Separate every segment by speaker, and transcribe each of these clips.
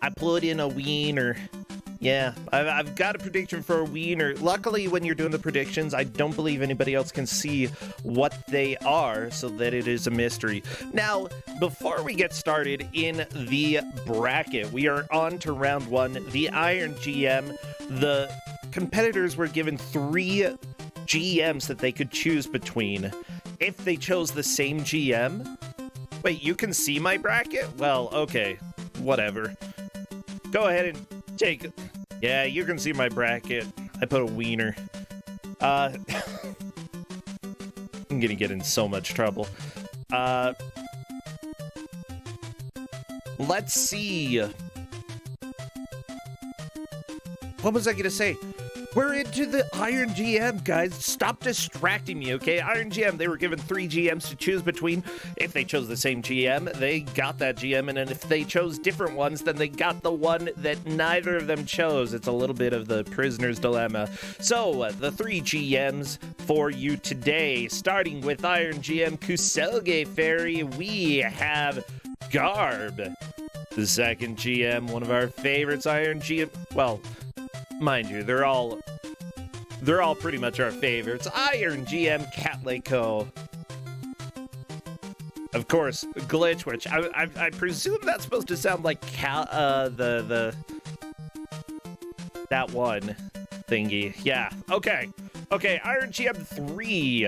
Speaker 1: I put in a wiener. Yeah, I've got a prediction for a wiener. Luckily, when you're doing the predictions, I don't believe anybody else can see what they are, so that it is a mystery. Now, before we get started in the bracket, we are on to round one, the Iron GM. The competitors were given 3 GMs that they could choose between. If they chose the same GM... Wait, you can see my bracket? Well, okay, whatever. Go ahead and take it. Yeah, you can see my bracket. I put a wiener. I'm gonna get in so much trouble. Let's see. What was I gonna say? We're into the Iron GM, guys. Stop distracting me, okay? Iron GM, they were given 3 GMs to choose between. If they chose the same GM, they got that GM, and then if they chose different ones, then they got the one that neither of them chose. It's a little bit of the prisoner's dilemma. So, the 3 GMs for you today, starting with Iron GM Kuso6rande, we have Garb. The second GM, one of our favorites, Iron GM, well, mind you, they're all pretty much our favorites. Iron GM Catlico. Of course, Glitch, which I presume that's supposed to sound like that one thingy. Yeah. Okay. Iron GM 3.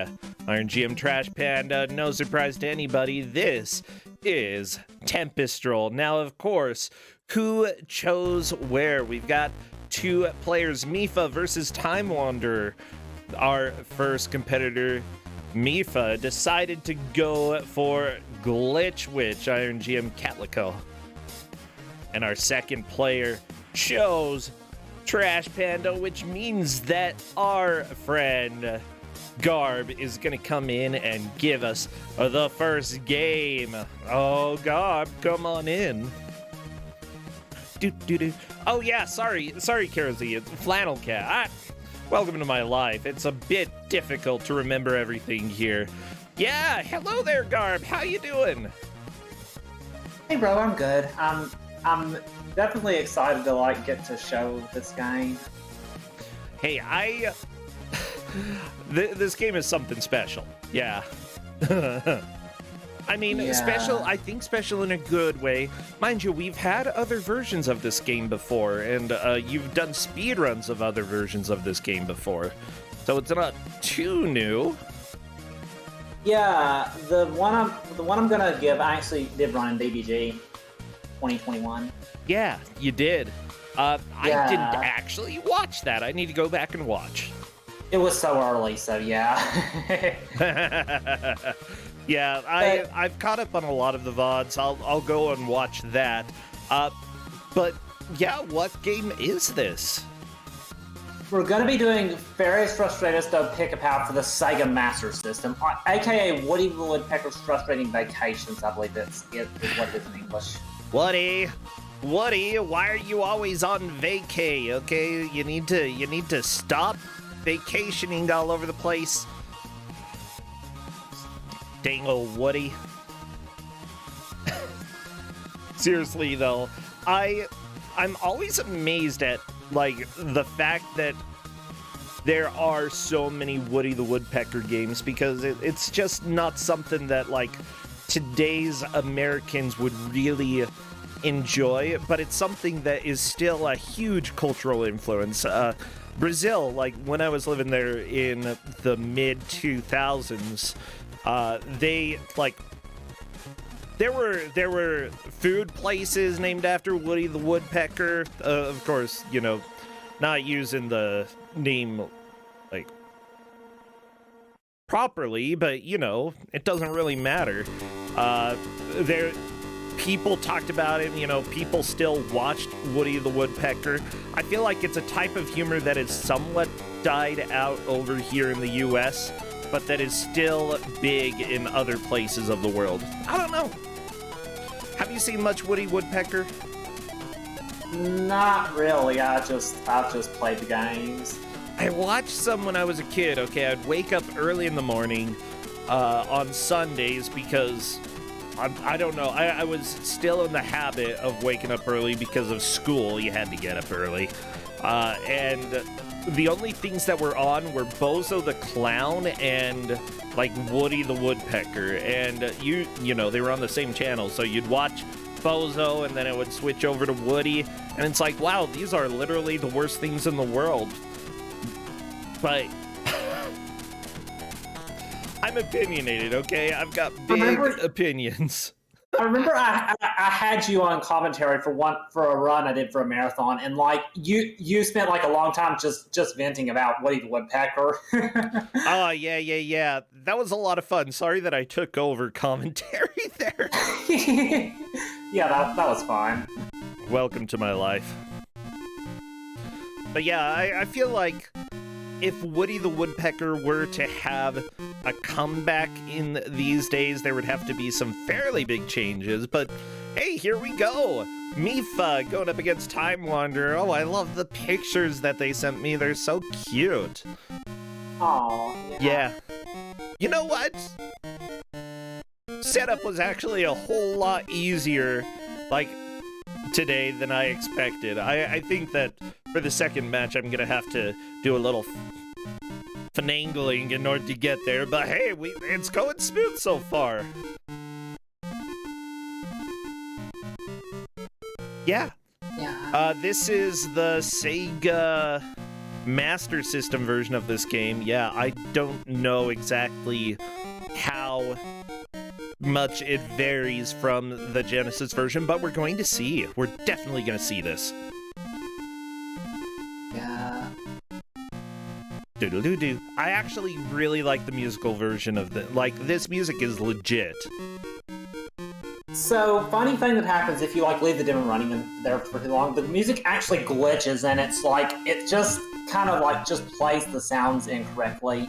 Speaker 1: Iron GM Trash Panda. No surprise to anybody. This is Tempestrol. Now, of course, who chose where? We've got 2 players, Mifa versus Time Wanderer. Our first competitor, Mifa, decided to go for Glitch Witch, Iron GM Catlico. And our second player chose Trash Panda, which means that our friend Garb is going to come in and give us the first game. Oh, Garb, come on in. Oh yeah, sorry, Karazi, it's Flannel Cat. Welcome to my life. It's a bit difficult to remember everything here. Yeah, hello there, Garb. How you doing?
Speaker 2: Hey, bro, I'm good. I'm definitely excited to get to show this game.
Speaker 1: Hey, this game is something special. Yeah. I mean,
Speaker 2: yeah.
Speaker 1: Special, I think special in a good way. Mind you, we've had other versions of this game before, and you've done speedruns of other versions of this game before. So it's not too new.
Speaker 2: Yeah, the one I'm gonna give, I actually did run in DBG 2021.
Speaker 1: Yeah, you did.
Speaker 2: Yeah.
Speaker 1: I didn't actually watch that. I need to go back and watch.
Speaker 2: It was so early, so yeah.
Speaker 1: Yeah, I've caught up on a lot of the VODs. I'll go and watch that. But yeah, what game is this?
Speaker 2: We're going to be doing Férias Frustradas de Pica-Pau for the Sega Master System, aka Woody the Woodpecker's Frustrating Vacations, I believe is what it is in English.
Speaker 1: Woody, why are you always on vacay? Okay, you need to stop vacationing all over the place. Dang old Woody. Seriously though, I'm always amazed at the fact that there are so many Woody the Woodpecker games, because it's just not something that today's Americans would really enjoy, but it's something that is still a huge cultural influence. Brazil, when I was living there in the mid 2000s, there were food places named after Woody the Woodpecker. Of course, not using the name properly, but it doesn't really matter. People talked about it, people still watched Woody the Woodpecker. I feel like it's a type of humor that has somewhat died out over here in the US, but that is still big in other places of the world. I don't know. Have you seen much Woody Woodpecker?
Speaker 2: Not really. I've just played the games.
Speaker 1: I watched some when I was a kid, okay? I'd wake up early in the morning on Sundays because I don't know. I was still in the habit of waking up early because of school. You had to get up early. And the only things that were on were Bozo the Clown and, like, Woody the Woodpecker. And, you know, they were on the same channel, so you'd watch Bozo, and then it would switch over to Woody. And it's like, wow, these are literally the worst things in the world. But I'm opinionated, okay? I've got big opinions.
Speaker 2: I remember I had you on commentary for a run I did for a marathon, and like you spent like a long time just venting about Woody the Woodpecker.
Speaker 1: Oh, yeah. That was a lot of fun. Sorry that I took over commentary there.
Speaker 2: Yeah, that was fine.
Speaker 1: Welcome to my life. But yeah, I feel like if Woody the Woodpecker were to have a comeback in these days, there would have to be some fairly big changes. But hey, here we go. Mifa going up against Time Wanderer. Oh, I love the pictures that they sent me. They're so cute.
Speaker 2: Oh,
Speaker 1: yeah. You know what? Setup was actually a whole lot easier, like, today than I expected. I think that for the second match, I'm gonna have to do a little finagling in order to get there, but hey, it's going smooth so far. Yeah. This is the Sega Master System version of this game. Yeah, I don't know exactly how much it varies from the Genesis version, but we're going to see. We're definitely going to see this.
Speaker 2: Yeah.
Speaker 1: Doodle-doo-doo. I actually really like the musical version of this music is legit.
Speaker 2: So, funny thing that happens if you like leave the demo running in there for too long, the music actually glitches, and it's like it just kind of like just plays the sounds incorrectly.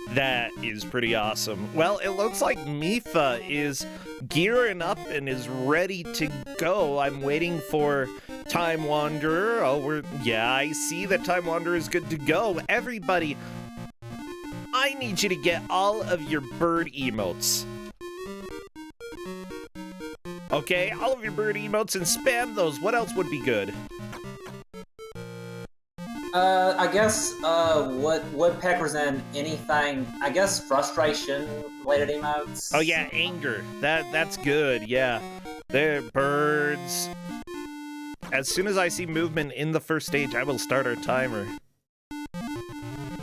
Speaker 1: That is pretty awesome. Well, it looks like Mifa is gearing up and is ready to go. I'm waiting for Time Wanderer. Oh, I see that Time Wanderer is good to go. Everybody, I need you to get all of your bird emotes. Okay, all of your bird emotes and spam those. What else would be good?
Speaker 2: I guess, woodpeckers and anything, I guess frustration-related emotes.
Speaker 1: Oh yeah, anger. That's good, yeah. They're birds. As soon as I see movement in the first stage, I will start our timer.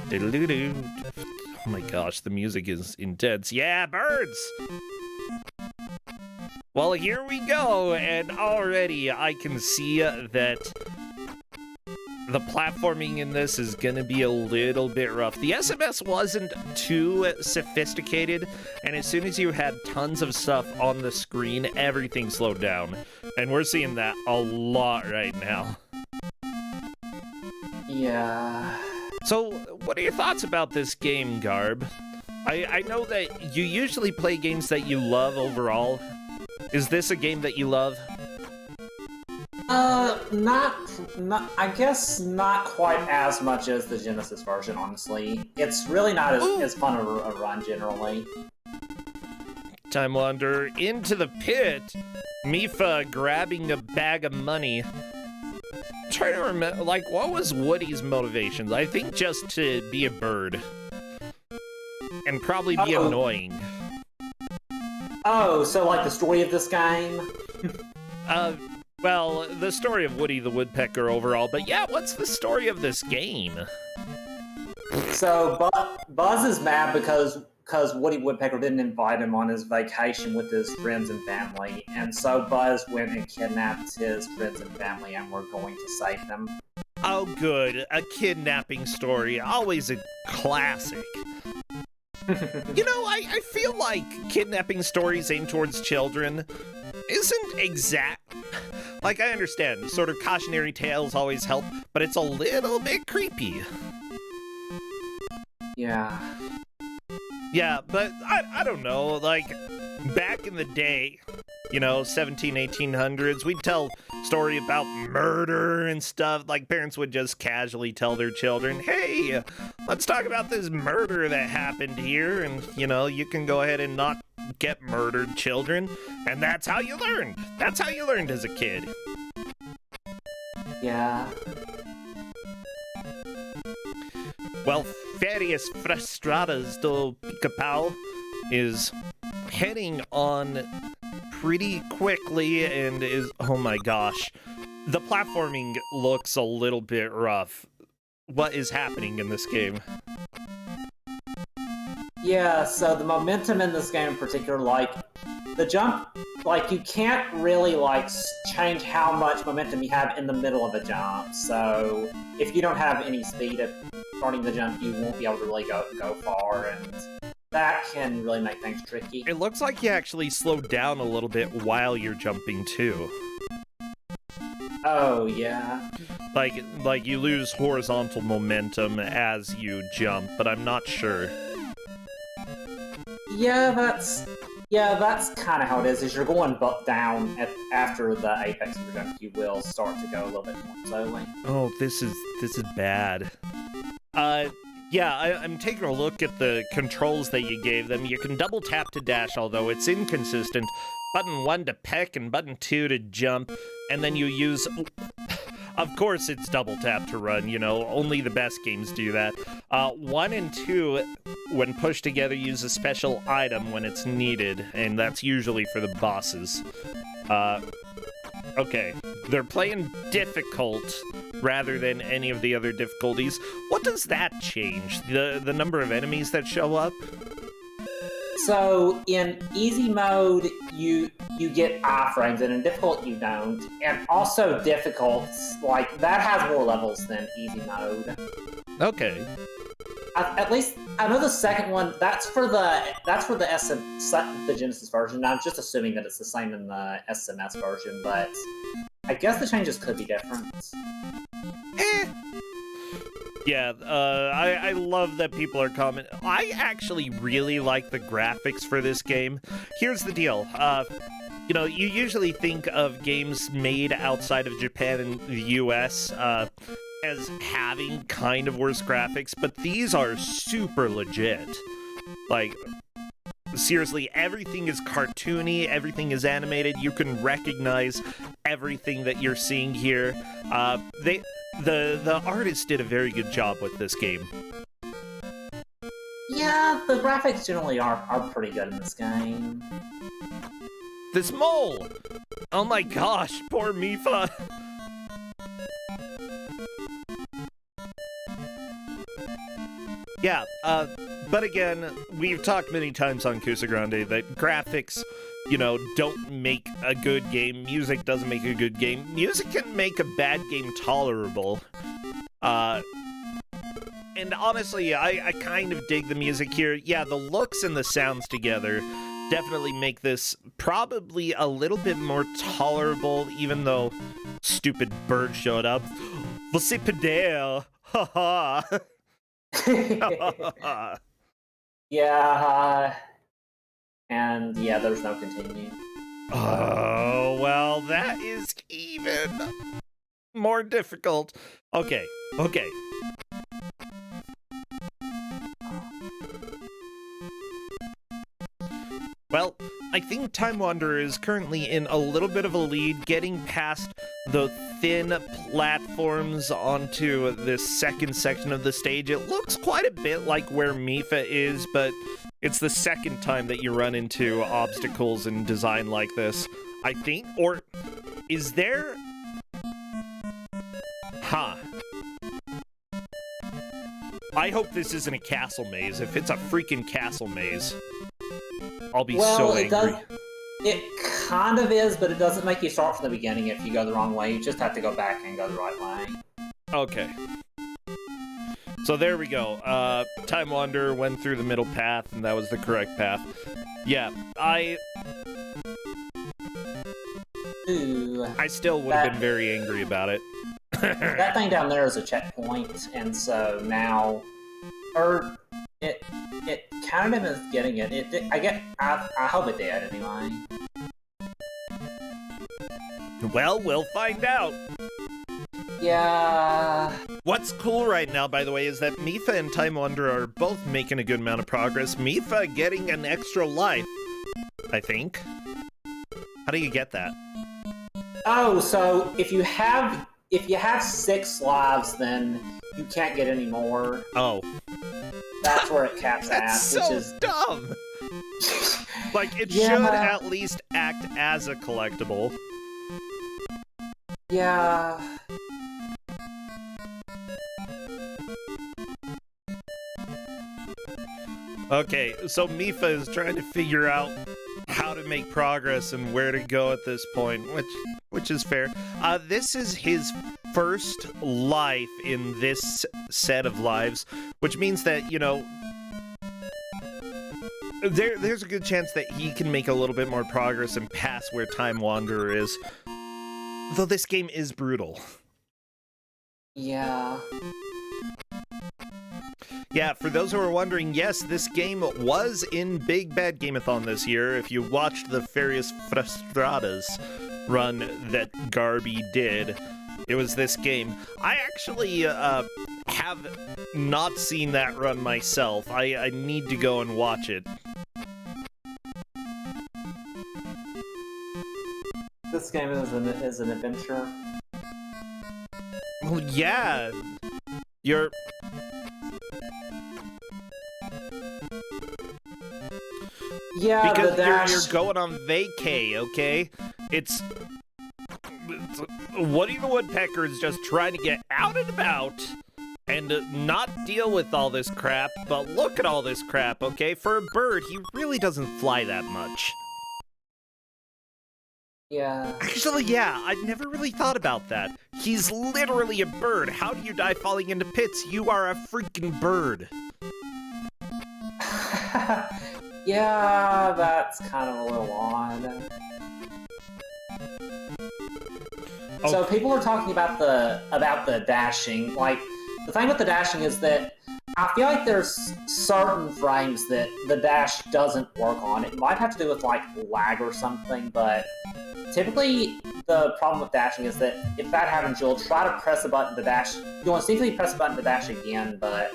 Speaker 1: Diddle-doo-doo. Oh my gosh, the music is intense. Yeah, birds! Well, here we go, and already I can see that the platforming in this is gonna be a little bit rough. The SMS wasn't too sophisticated, and as soon as you had tons of stuff on the screen, everything slowed down. And we're seeing that a lot right now.
Speaker 2: Yeah.
Speaker 1: So, what are your thoughts about this game, Garb? I know that you usually play games that you love overall. Is this a game that you love?
Speaker 2: I guess not quite as much as the Genesis version, honestly. It's really not as fun of a run, generally.
Speaker 1: Time Wanderer into the pit. Mifa grabbing a bag of money. Trying to remember, like, what was Woody's motivations? I think just to be a bird. And probably be annoying.
Speaker 2: Oh, so like the story of this game?
Speaker 1: Well, the story of Woody the Woodpecker overall, but yeah, what's the story of this game?
Speaker 2: So Buzz is mad because Woody Woodpecker didn't invite him on his vacation with his friends and family, and so Buzz went and kidnapped his friends and family, and we're going to save them.
Speaker 1: Oh, good. A kidnapping story. Always a classic. You know, I feel like kidnapping stories aimed towards children isn't exact. Like, I understand, sort of cautionary tales always help, but it's a little bit creepy.
Speaker 2: Yeah.
Speaker 1: Yeah, but I don't know, like, back in the day, 17, 1800s. We'd tell story about murder and stuff. Like, parents would just casually tell their children, hey, let's talk about this murder that happened here. And, you can go ahead and not get murdered, children. And that's how you learned. That's how you learned as a kid.
Speaker 2: Yeah.
Speaker 1: Well, Férias Frustradas do Pica-Pau is heading on pretty quickly and is, oh my gosh, the platforming looks a little bit rough. What is happening in this game?
Speaker 2: Yeah, so the momentum in this game in particular, like, the jump, like, you can't really, like, change how much momentum you have in the middle of a jump. So if you don't have any speed at starting the jump, you won't be able to really go far, and that can really make things tricky.
Speaker 1: It looks like you actually slow down a little bit while you're jumping, too.
Speaker 2: Oh, yeah.
Speaker 1: Like you lose horizontal momentum as you jump, but I'm not sure.
Speaker 2: Yeah, that's kind of how it is you're going down after the apex of your jump, you will start to go a little bit more slowly.
Speaker 1: Oh, this is bad. Yeah, I'm taking a look at the controls that you gave them. You can double tap to dash, although it's inconsistent. Button 1 to peck and button 2 to jump, and then you use... Of course it's double tap to run, only the best games do that. 1 and 2, when pushed together, use a special item when it's needed, and that's usually for the bosses. Okay, they're playing difficult rather than any of the other difficulties. What does that change? The number of enemies that show up?
Speaker 2: So in easy mode, you get iframes, and in difficult you don't. And also difficult, like, that has more levels than easy mode.
Speaker 1: Okay.
Speaker 2: At least I know the second one. That's for the the Genesis version. I'm just assuming that it's the same in the SMS version, but I guess the changes could be different.
Speaker 1: Yeah, I love that people are commenting. I actually really like the graphics for this game. Here's the deal. You usually think of games made outside of Japan and the US as having kind of worse graphics, but these are super legit. Like, seriously, everything is cartoony, everything is animated, you can recognize everything that you're seeing here. The artist did a very good job with this game.
Speaker 2: Yeah, the graphics generally are pretty good in this game.
Speaker 1: This mole! Oh my gosh, poor Mifa! Yeah, but again, we've talked many times on Kuso6rande that graphics, don't make a good game. Music doesn't make a good game. Music can make a bad game tolerable. And honestly, I kind of dig the music here. Yeah, the looks and the sounds together definitely make this probably a little bit more tolerable, even though stupid bird showed up. Você perdeu! Haha!
Speaker 2: Yeah, and yeah, there's no continue.
Speaker 1: Oh, well, that is even more difficult. Okay. Well, I think Time Wanderer is currently in a little bit of a lead, getting past the thin platforms onto this second section of the stage. It looks quite a bit like where Mifa is, but it's the second time that you run into obstacles and design like this, I think. Or is there... Huh. I hope this isn't a castle maze. If it's a freaking castle maze, I'll be so angry.
Speaker 2: It kind of is, but it doesn't make you start from the beginning if you go the wrong way. You just have to go back and go the right way.
Speaker 1: Okay. So there we go. Time Wanderer went through the middle path, and that was the correct path. Yeah, I still would have been very angry about it.
Speaker 2: That thing down there is a checkpoint, and so now... It kind of is getting it. I hope it did, anyway.
Speaker 1: Well, we'll find out.
Speaker 2: Yeah.
Speaker 1: What's cool right now, by the way, is that Mipha and Time Wanderer are both making a good amount of progress. Mipha getting an extra life, I think. How do you get that?
Speaker 2: Oh, so if you have 6 lives, then you can't get any more.
Speaker 1: Oh.
Speaker 2: That's where it caps
Speaker 1: That's
Speaker 2: at,
Speaker 1: so
Speaker 2: which is
Speaker 1: dumb! Like, it
Speaker 2: Yeah.
Speaker 1: should at least act as a collectible.
Speaker 2: Yeah.
Speaker 1: Okay, so Mipha is trying to figure out how to make progress and where to go at this point, which is fair. This is his first life in this set of lives, which means that, you know, there's a good chance that he can make a little bit more progress and pass where Time Wanderer is. Though this game is brutal.
Speaker 2: Yeah.
Speaker 1: Yeah, for those who are wondering, yes, this game was in Big Bad Game-a-thon this year. If you watched the Férias Frustradas run that Garby did, it was this game. I actually have not seen that run myself. I need to go and watch it.
Speaker 2: This game is an adventure.
Speaker 1: Well, yeah. You're...
Speaker 2: Yeah,
Speaker 1: Because
Speaker 2: the dash.
Speaker 1: you're going on vacay, okay? It's Woody the Woodpecker is just trying to get out and about and not deal with all this crap, but look at all this crap, okay? For a bird, he really doesn't fly that much.
Speaker 2: Yeah.
Speaker 1: Actually, yeah, I've never really thought about that. He's literally a bird. How do you die falling into pits? You are a freaking bird.
Speaker 2: Yeah, that's kind of a little odd. So people are talking about the dashing. Like, the thing with the dashing is that I feel like there's certain frames that the dash doesn't work on. It might have to do with like lag or something, but typically the problem with dashing is that if that happens, you'll try to press a button to dash. You'll instinctively press a button to dash again, but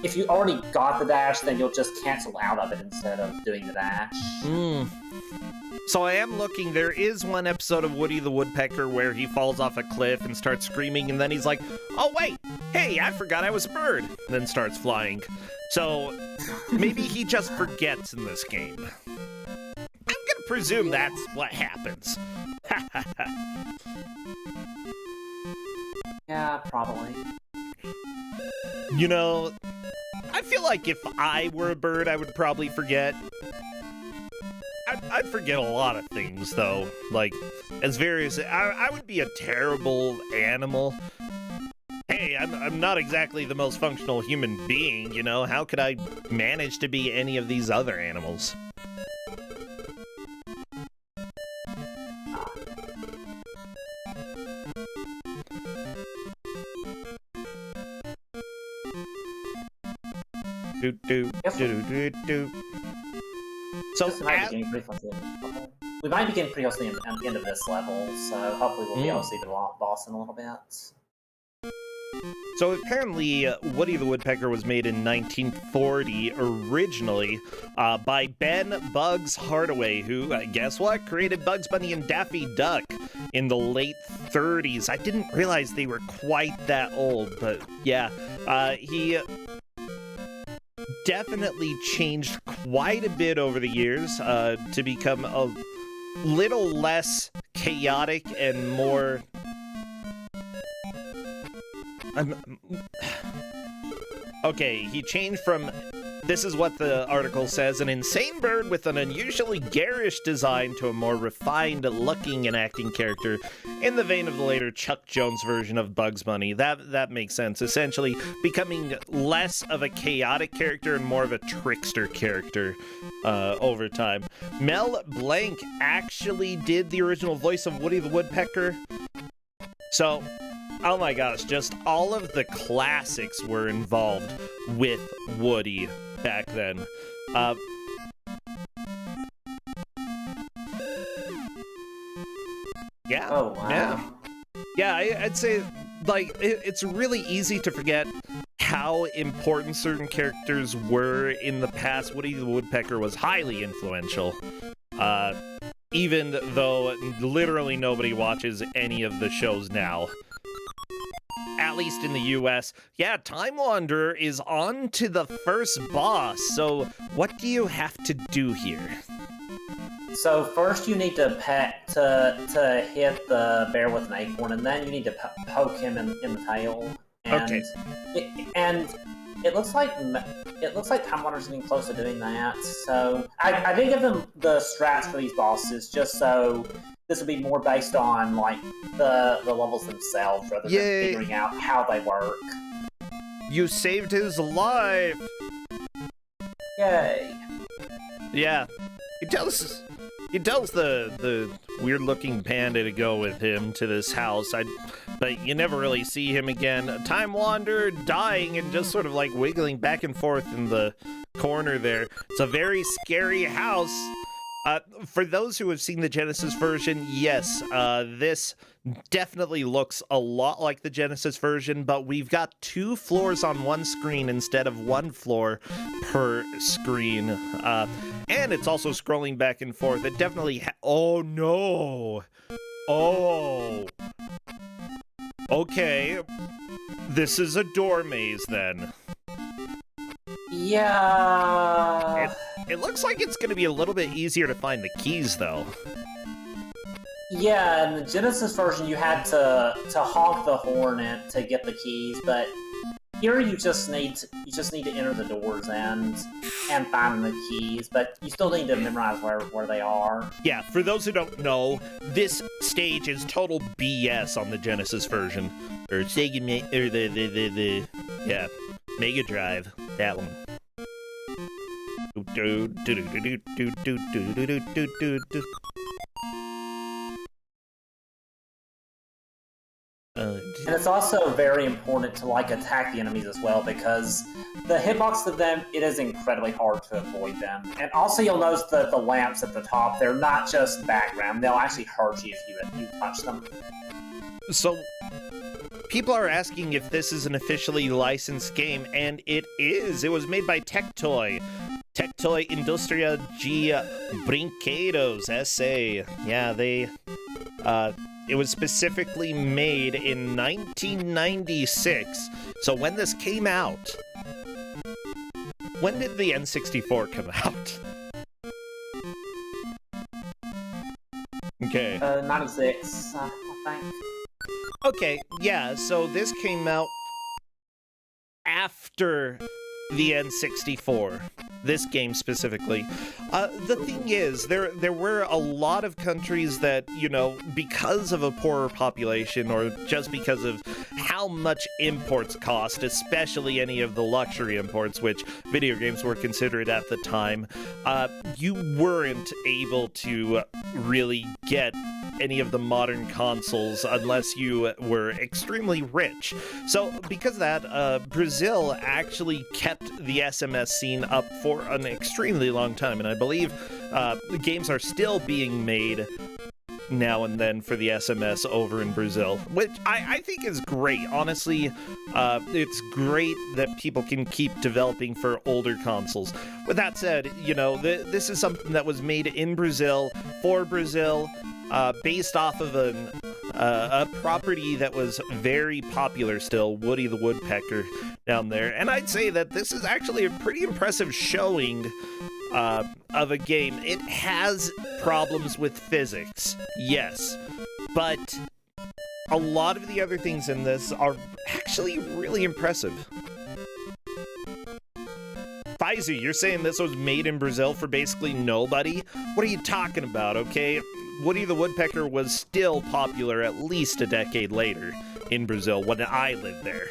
Speaker 2: if you already got the dash, then you'll just cancel out of it instead of doing the dash.
Speaker 1: So I am looking, there is one episode of Woody the Woodpecker where he falls off a cliff and starts screaming, and then he's like, oh wait, hey, I forgot I was a bird, then starts flying. So maybe he just forgets in this game. I'm gonna presume that's what happens.
Speaker 2: Yeah, probably.
Speaker 1: You know, I feel like if I were a bird, I would probably forget. I'd forget a lot of things, though. Like, as various... I would be a terrible animal. Hey, I'm not exactly the most functional human being, you know? How could I manage to be any of these other animals? So,
Speaker 2: we might begin pretty close to the end of this level, so hopefully we'll be able to see the boss in a little bit.
Speaker 1: So apparently, Woody the Woodpecker was made in 1940 originally by Ben Bugs Hardaway, who, guess what, created Bugs Bunny and Daffy Duck in the late 30s. I didn't realize they were quite that old, but yeah, he definitely changed quite a bit over the years to become a little less chaotic and more... Okay, he changed from, this is what the article says, an insane bird with an unusually garish design to a more refined looking and acting character in the vein of the later Chuck Jones version of Bugs Bunny. That makes sense. Essentially becoming less of a chaotic character and more of a trickster character over time. Mel Blanc actually did the original voice of Woody the Woodpecker. So... oh my gosh, just all of the classics were involved with Woody back then. Yeah.
Speaker 2: Oh, wow.
Speaker 1: Yeah, I'd say, like, it's really easy to forget how important certain characters were in the past. Woody the Woodpecker was highly influential, even though literally nobody watches any of the shows now. At least in the US. Yeah, Time Wanderer is on to the first boss, so what do you have to do here?
Speaker 2: So first you need to hit the bear with an acorn, and then you need to poke him in the tail. And
Speaker 1: Okay.
Speaker 2: It looks like Time Wanderer's getting close to doing that. So I did give them the strats for these bosses just so this would be more based on like the levels themselves rather than figuring out how they work.
Speaker 1: You saved his life!
Speaker 2: Yay!
Speaker 1: Yeah. He tells the weird-looking panda to go with him to this house. But you never really see him again. Time Wanderer dying and just sort of like wiggling back and forth in the corner there. It's a very scary house. For those who have seen the Genesis version, yes, this definitely looks a lot like the Genesis version, but we've got 2 floors on one screen instead of 1 floor per screen. And it's also scrolling back and forth. It definitely oh no! Oh! Okay. This is a door maze then.
Speaker 2: Yeah.
Speaker 1: It looks like it's going to be a little bit easier to find the keys, though.
Speaker 2: Yeah, in the Genesis version, you had to honk the horn to get the keys, but here you just need to enter the doors and find the keys, but you still need to memorize where they are.
Speaker 1: Yeah, for those who don't know, this stage is total BS on the Genesis version, or Sega, or the Mega Drive, that one.
Speaker 2: And it's also very important to like attack the enemies as well, because the hitbox of them, it is incredibly hard to avoid them. And also you'll notice that the lamps at the top, they're not just background, they'll actually hurt you if you touch them.
Speaker 1: So, people are asking if this is an officially licensed game, and it is. It was made by Tectoy Industria G Brinquedos S.A. Yeah, it was specifically made in 1996. So when this came out, when did the N64 come out? Okay.
Speaker 2: 96, I think.
Speaker 1: Okay, yeah, so this came out after the N64. This game specifically. The thing is, there were a lot of countries that, you know, because of a poorer population or just because of how much imports cost, especially any of the luxury imports, which video games were considered at the time, you weren't able to really get any of the modern consoles unless you were extremely rich. So because of that, Brazil actually kept the SMS scene up for an extremely long time, and I believe the games are still being made now and then for the SMS over in Brazil, which I think is great. Honestly, it's great that people can keep developing for older consoles. With that said, you know, this is something that was made in Brazil, for Brazil, based off of a property that was very popular still, Woody the Woodpecker down there. And I'd say that this is actually a pretty impressive showing of a game. It has problems with physics, yes, but a lot of the other things in this are actually really impressive. Faizu, you're saying this was made in Brazil for basically nobody? What are you talking about, okay? Woody the Woodpecker was still popular at least a decade later in Brazil when I lived there.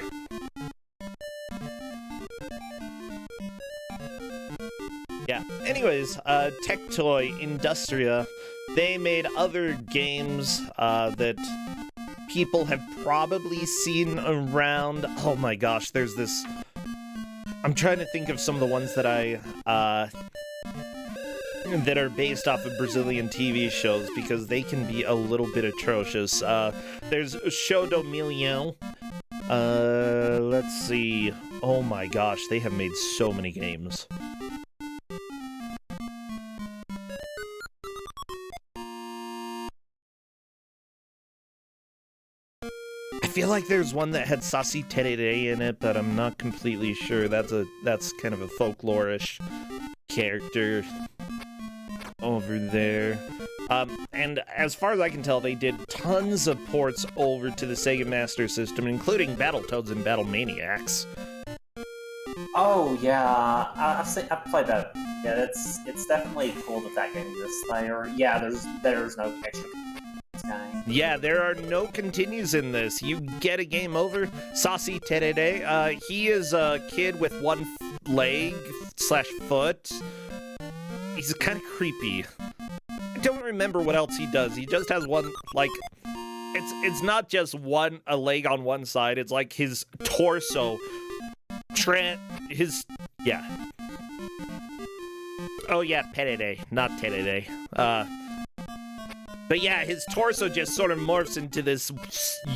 Speaker 1: Yeah, anyways, Tectoy Industria, they made other games that people have probably seen around. Oh my gosh, there's this... I'm trying to think of some of the ones that I that are based off of Brazilian TV shows because they can be a little bit atrocious. There's Show do Milhão. Let's see. Oh my gosh, they have made so many games. I feel like there's one that had Saci Tererê in it, but I'm not completely sure. That's kind of a folklore-ish character over there. And as far as I can tell, they did tons of ports over to the Sega Master System, including Battletoads and Battle Maniacs.
Speaker 2: Oh yeah, I've played that. Yeah, it's definitely cool that that game exists there. Yeah, there's no extra.
Speaker 1: Yeah, there are no continues in this. You get a game over. Saci Tererê, he is a kid with one leg / foot. He's kind of creepy. I don't remember what else he does. He just has one, like, it's not just a leg on one side. It's like his torso, yeah. Oh yeah, Tererê, not Tererê. But yeah, his torso just sort of morphs into this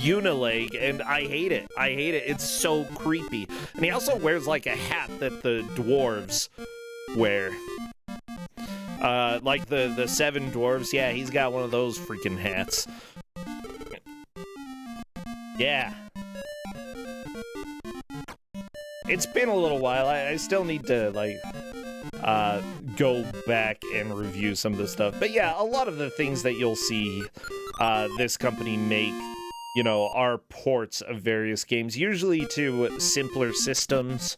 Speaker 1: unileg, and I hate it. I hate it. It's so creepy. And he also wears like a hat that the dwarves wear. Like the 7 dwarves. Yeah, he's got one of those freaking hats. Yeah. It's been a little while. I still need to, like, go back and review some of the stuff. But yeah, a lot of the things that you'll see this company make, you know, are ports of various games, usually to simpler systems.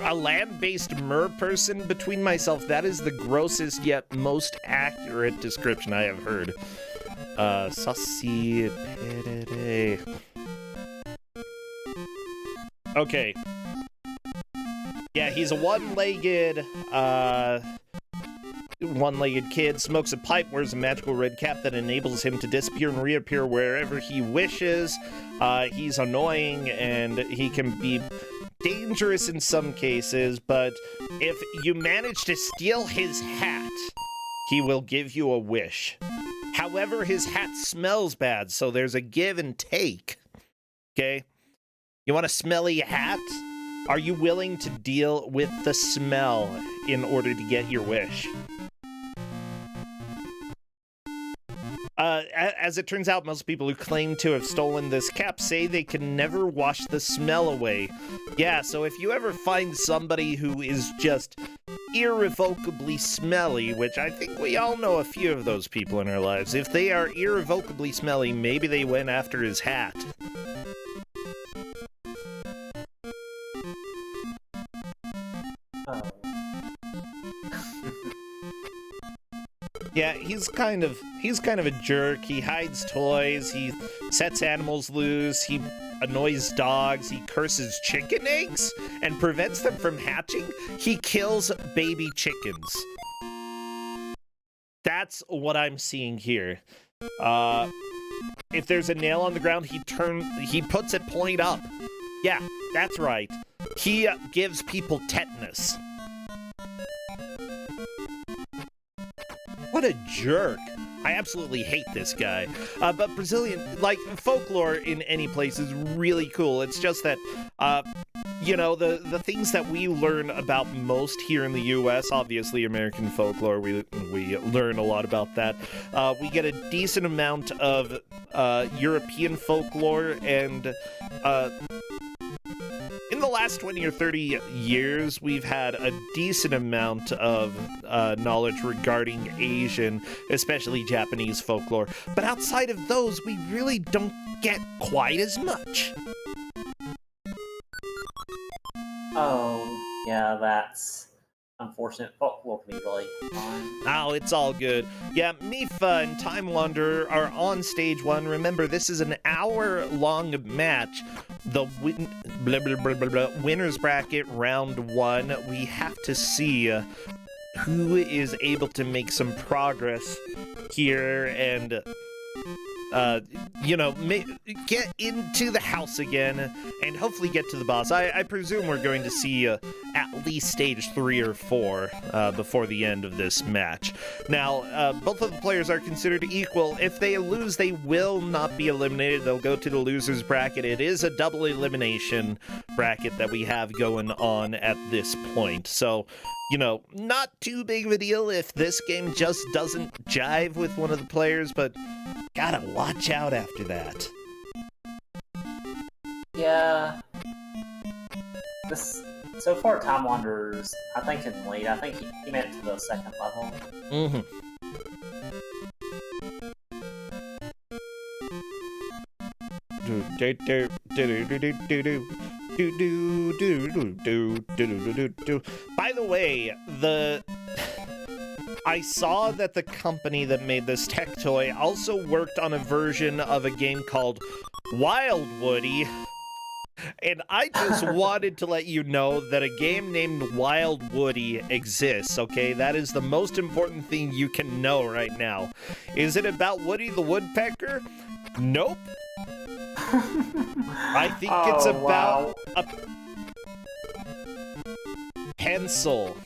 Speaker 1: A land-based mer person between myself, that is the grossest yet most accurate description I have heard. Saci Tererê. Okay. Yeah, he's a one-legged kid, smokes a pipe, wears a magical red cap that enables him to disappear and reappear wherever he wishes. He's annoying, and he can be dangerous in some cases, but if you manage to steal his hat, he will give you a wish. However, his hat smells bad, so there's a give and take. Okay? You want a smelly hat? Are you willing to deal with the smell in order to get your wish? As it turns out, most people who claim to have stolen this cap say they can never wash the smell away. Yeah, so if you ever find somebody who is just irrevocably smelly, which I think we all know a few of those people in our lives, if they are irrevocably smelly, maybe they went after his hat. Yeah, he's kind of a jerk. He hides toys, he sets animals loose, he annoys dogs, he curses chicken eggs and prevents them from hatching. He kills baby chickens. That's what I'm seeing here. If there's a nail on the ground, he puts it point up. Yeah, that's right. He gives people tetanus. What a jerk. I absolutely hate this guy. But Brazilian, like, folklore in any place is really cool. It's just that, you know, the things that we learn about most here in the U.S., obviously American folklore, we learn a lot about that. We get a decent amount of European folklore, and in the last 20 or 30 years, we've had a decent amount of knowledge regarding Asian, especially Japanese folklore. But outside of those, we really don't get quite as much.
Speaker 2: Oh, yeah, that's unfortunate. Folklore can be really fun.
Speaker 1: Oh, it's all good. Yeah, Mifa and Time Wanderer are on stage 1. Remember, this is an hour-long match. The winner's bracket, round 1. We have to see who is able to make some progress here, and get into the house again and hopefully get to the boss. I presume we're going to see at least stage 3 or 4 before the end of this match. Now, both of the players are considered equal. If they lose, they will not be eliminated. They'll go to the loser's bracket. It is a double elimination bracket that we have going on at this point. So, not too big of a deal if this game just doesn't jive with one of the players, but gotta watch out after that.
Speaker 2: Yeah. So far, Time Wanderers, I think, in the lead. I think he made it to the 2nd level.
Speaker 1: Mm-hmm. By the way, I saw that the company that made this tech toy also worked on a version of a game called Wild Woody. And I just wanted to let you know that a game named Wild Woody exists, okay? That is the most important thing you can know right now. Is it about Woody the Woodpecker? Nope. I think it's about a pencil.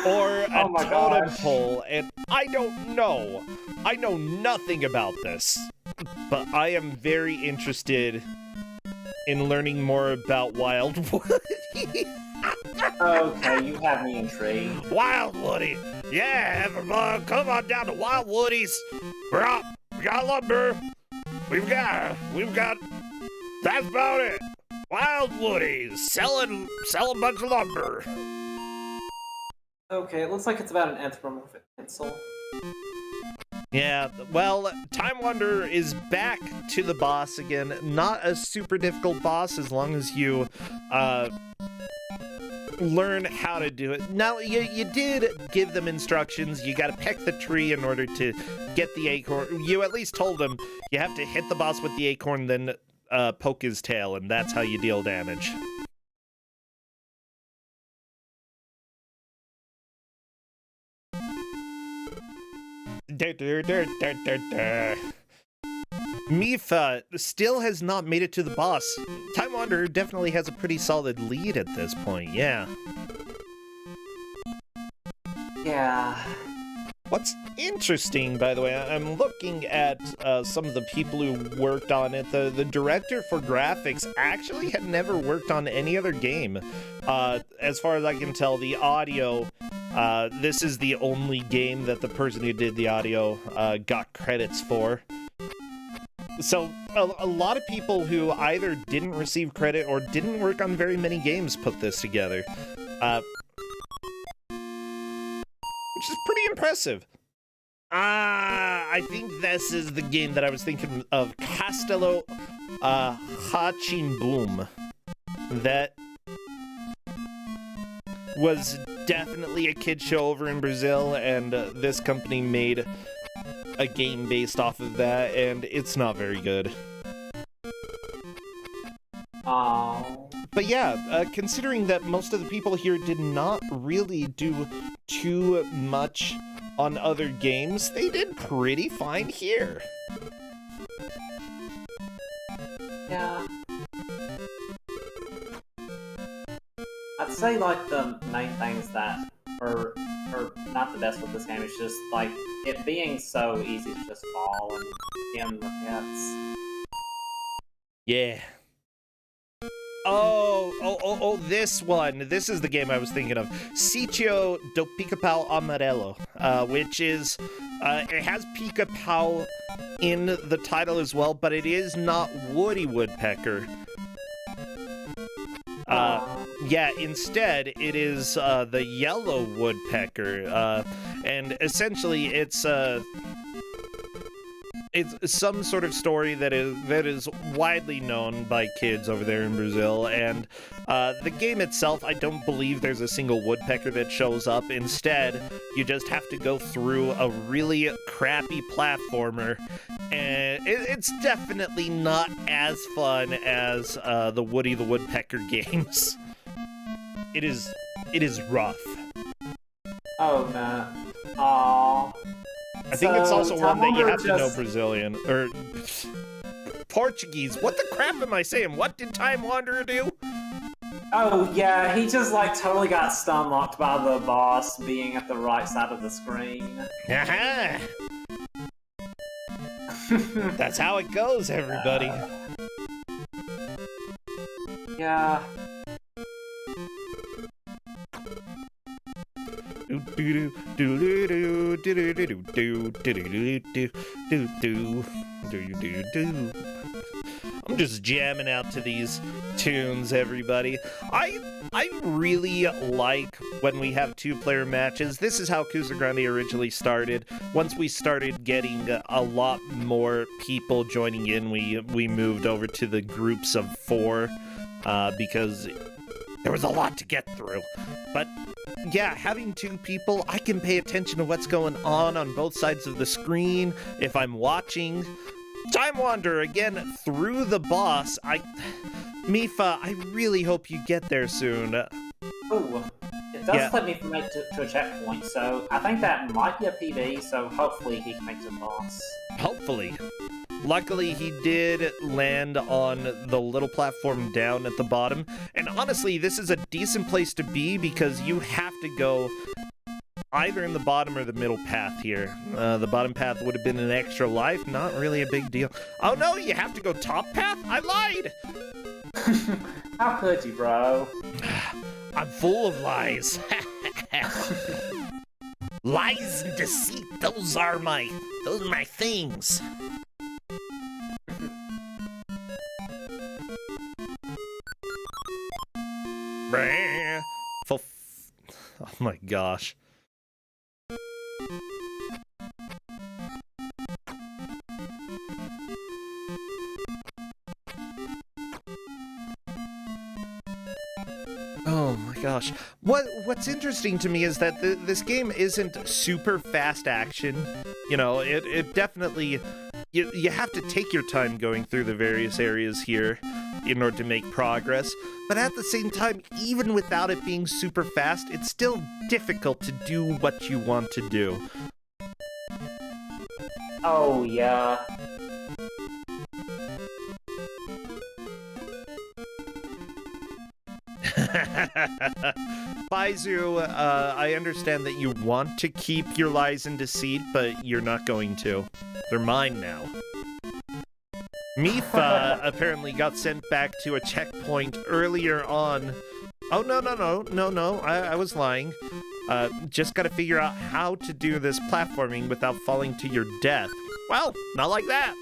Speaker 1: Or a totem pole, and I don't know. I know nothing about this, but I am very interested in learning more about Wild Woody.
Speaker 2: Okay, you have me intrigued.
Speaker 1: Wild Woody! Yeah, everyone, come on down to Wild Woody's. We're up. We got lumber. We've got. That's about it. Wild Woody's selling a bunch of lumber.
Speaker 2: Okay, it looks like it's about an anthropomorphic pencil.
Speaker 1: Yeah, well, Time Wanderer is back to the boss again. Not a super difficult boss as long as you learn how to do it. Now, you did give them instructions. You gotta peck the tree in order to get the acorn. You at least told them you have to hit the boss with the acorn, then poke his tail, and that's how you deal damage. Mifa still has not made it to the boss. Time Wanderer definitely has a pretty solid lead at this point, yeah.
Speaker 2: Yeah.
Speaker 1: What's interesting, by the way, I'm looking at some of the people who worked on it. The director for graphics actually had never worked on any other game. As far as I can tell, the audio, this is the only game that the person who did the audio got credits for. So a lot of people who either didn't receive credit or didn't work on very many games put this together. Which is pretty impressive. I think this is the game that I was thinking of, Castello Rá-Tim-Bum. That was definitely a kid show over in Brazil, and this company made a game based off of that, and it's not very good.
Speaker 2: Oh.
Speaker 1: But yeah, considering that most of the people here did not really do too much on other games, they did pretty fine here.
Speaker 2: Yeah. I'd say, like, the main things that are not the best with this game is just, like, it being so easy to just fall and him forgets.
Speaker 1: Yeah. Oh, this one. This is the game I was thinking of. Sítio do Pica-Pau Amarelo, which is, it has Pica-Pau in the title as well, but it is not Woody Woodpecker. Yeah, instead, it is the yellow woodpecker, and essentially it's some sort of story that is widely known by kids over there in Brazil, and the game itself, I don't believe there's a single woodpecker that shows up. Instead, you just have to go through a really crappy platformer, and it's definitely not as fun as the Woody the Woodpecker games. It is rough.
Speaker 2: Oh, no. Aww.
Speaker 1: I think it's also one that you have to know
Speaker 2: just-
Speaker 1: Brazilian or Portuguese. What the crap am I saying? What did Time Wanderer do?
Speaker 2: Oh, yeah, he just, like, totally got stun-locked by the boss being at the right side of the screen.
Speaker 1: Aha! That's how it goes, everybody.
Speaker 2: Yeah.
Speaker 1: I'm just jamming out to these tunes, everybody. I really like when we have two-player matches. This is how Kuso6rande originally started. Once we started getting a lot more people joining in, we moved over to the groups of 4 because there was a lot to get through. But yeah, having 2 people, I can pay attention to what's going on both sides of the screen if I'm watching. Time Wanderer, again, through the boss. Mifa, I really hope you get there soon.
Speaker 2: Ooh, it does let me make to a checkpoint, so I think that might be a PB, so hopefully he can make it to the boss.
Speaker 1: Hopefully. Luckily, he did land on the little platform down at the bottom. And honestly, this is a decent place to be because you have to go either in the bottom or the middle path here. The bottom path would have been an extra life. Not really a big deal. Oh no, you have to go top path? I lied!
Speaker 2: How could you, bro?
Speaker 1: I'm full of lies. Lies and deceit, those are my things. Oh my gosh. Oh my gosh. What's interesting to me is that this game isn't super fast action. You know, it definitely you have to take your time going through the various areas here in order to make progress. But at the same time, even without it being super fast, it's still difficult to do what you want to do.
Speaker 2: Oh, yeah.
Speaker 1: Baizu, I understand that you want to keep your lies and deceit, but you're not going to. They're mine now. Mifa apparently got sent back to a checkpoint earlier on. Oh, no, I was lying. Just gotta figure out how to do this platforming without falling to your death. Well, not like that.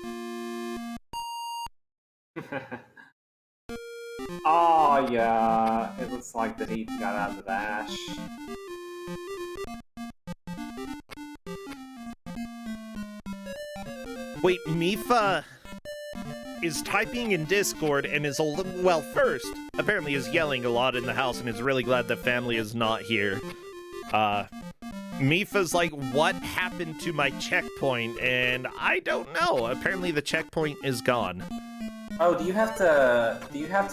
Speaker 2: Oh, yeah. It looks like that he got out of the dash.
Speaker 1: Wait, Mifa is typing in Discord and is well, first, apparently is yelling a lot in the house and is really glad the family is not here. Mifa's like, what happened to my checkpoint? And I don't know. Apparently the checkpoint is gone.
Speaker 2: Oh, do you have to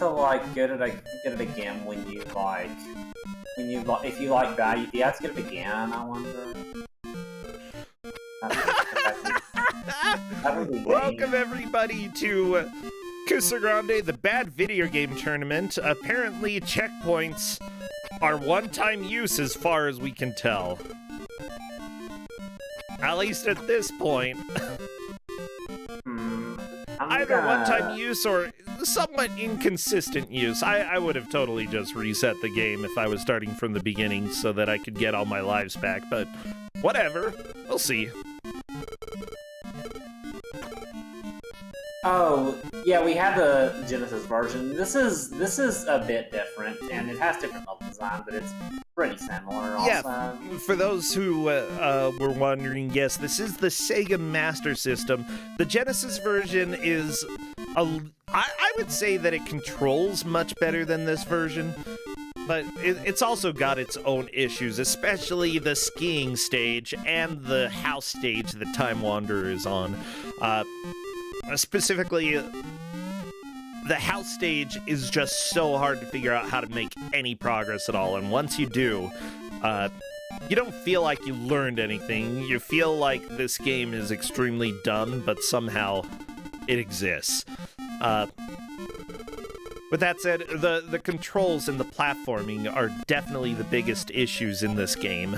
Speaker 2: like get it again when you if you like value, do you have to get it again, I wonder?
Speaker 1: Welcome everybody to Kuso6rande, the bad video game tournament. Apparently checkpoints are one-time use as far as we can tell. At least at this point. Either one-time use or somewhat inconsistent use. I would have totally just reset the game if I was starting from the beginning so that I could get all my lives back, but whatever. We'll see.
Speaker 2: Oh, yeah, we have the Genesis version. This is a bit different, and it has different level design, but it's pretty similar also.
Speaker 1: Yeah, for those who were wondering, yes, this is the Sega Master System. The Genesis version is, I would say that it controls much better than this version, but it's also got its own issues, especially the skiing stage and the house stage that Time Wanderer is on. Specifically, the house stage is just so hard to figure out how to make any progress at all, and once you do, you don't feel like you learned anything. You feel like this game is extremely dumb, but somehow it exists. With that said, the controls and the platforming are definitely the biggest issues in this game.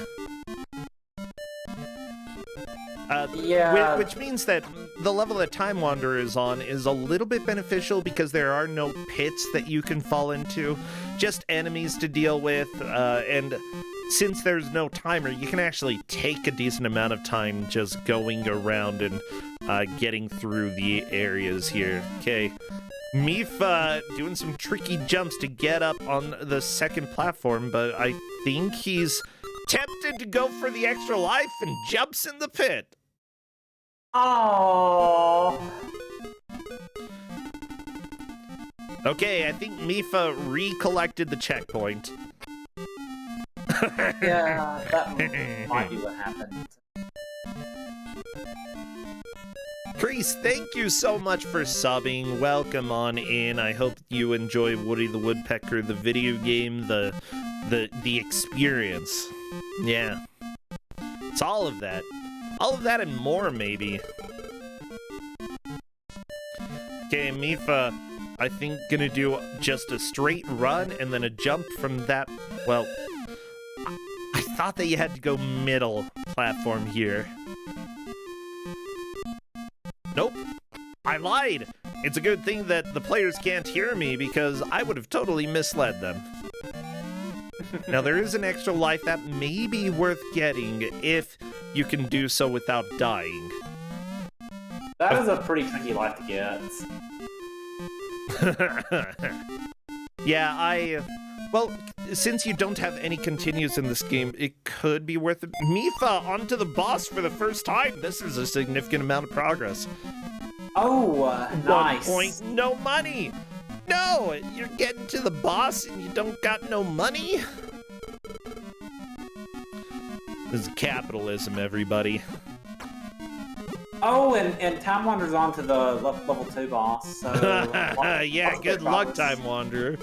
Speaker 2: Yeah.
Speaker 1: Which means that the level that Time Wanderer is on is a little bit beneficial because there are no pits that you can fall into, just enemies to deal with, and since there's no timer, you can actually take a decent amount of time just going around and getting through the areas here. Okay, Mifa doing some tricky jumps to get up on the second platform, but I think he's tempted to go for the extra life and jumps in the pit.
Speaker 2: Oh.
Speaker 1: Okay, I think Mifa recollected the checkpoint.
Speaker 2: Yeah, that might be what happened.
Speaker 1: Kreese, thank you so much for subbing. Welcome on in. I hope you enjoy Woody the Woodpecker, the video game, the experience. Yeah. It's all of that. All of that and more, maybe. Okay, Mifa, I think gonna do just a straight run and then a jump from that. Well, I thought that you had to go middle platform here. Nope, I lied. It's a good thing that the players can't hear me because I would have totally misled them. Now, there is an extra life that may be worth getting if you can do so without dying.
Speaker 2: That is a pretty tricky life to get.
Speaker 1: Yeah, well, since you don't have any continues in this game, it could be worth it. Mifa, onto the boss for the first time. This is a significant amount of progress.
Speaker 2: Oh, nice.
Speaker 1: 1 point, no money. No, you're getting to the boss and you don't got no money? This is capitalism, everybody.
Speaker 2: Oh, and Time Wanderer's on to the level 2 boss, so...
Speaker 1: Yeah, good luck, Time Wanderer.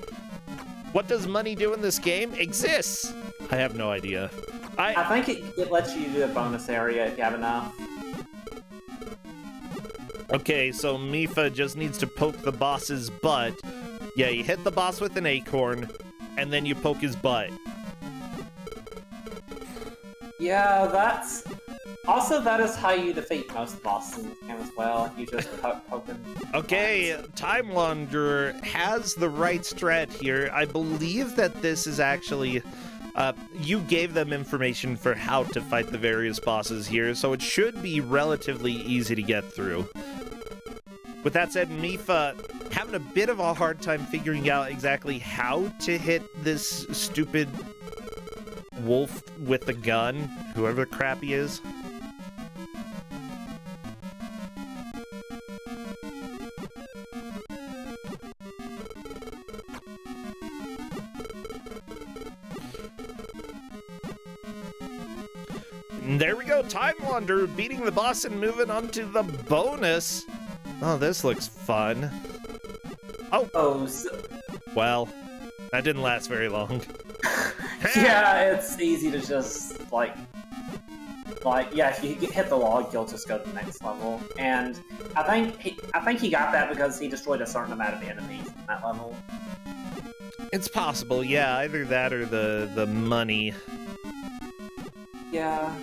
Speaker 1: What does money do in this game? Exists! I have no idea.
Speaker 2: I think it lets you do a bonus area if you have enough.
Speaker 1: Okay, so Mifa just needs to poke the boss's butt. Yeah, you hit the boss with an acorn, and then you poke his butt.
Speaker 2: Yeah, that's... Also, that is how you defeat most bosses in this game as well. You just poke them.
Speaker 1: Okay, Time Wanderer has the right strat here. I believe that this is actually... you gave them information for how to fight the various bosses here, so it should be relatively easy to get through. With that said, Mifa having a bit of a hard time figuring out exactly how to hit this stupid wolf with the gun, whoever the crap he is. There we go, Time Wanderer beating the boss and moving on to the bonus. Oh, this looks fun.
Speaker 2: Oh,
Speaker 1: well, that didn't last very long.
Speaker 2: Yeah, it's easy to just, yeah, if you hit the log, you'll just go to the next level. And I think he got that because he destroyed a certain amount of enemies in that level.
Speaker 1: It's possible, yeah, either that or the money.
Speaker 2: Yeah.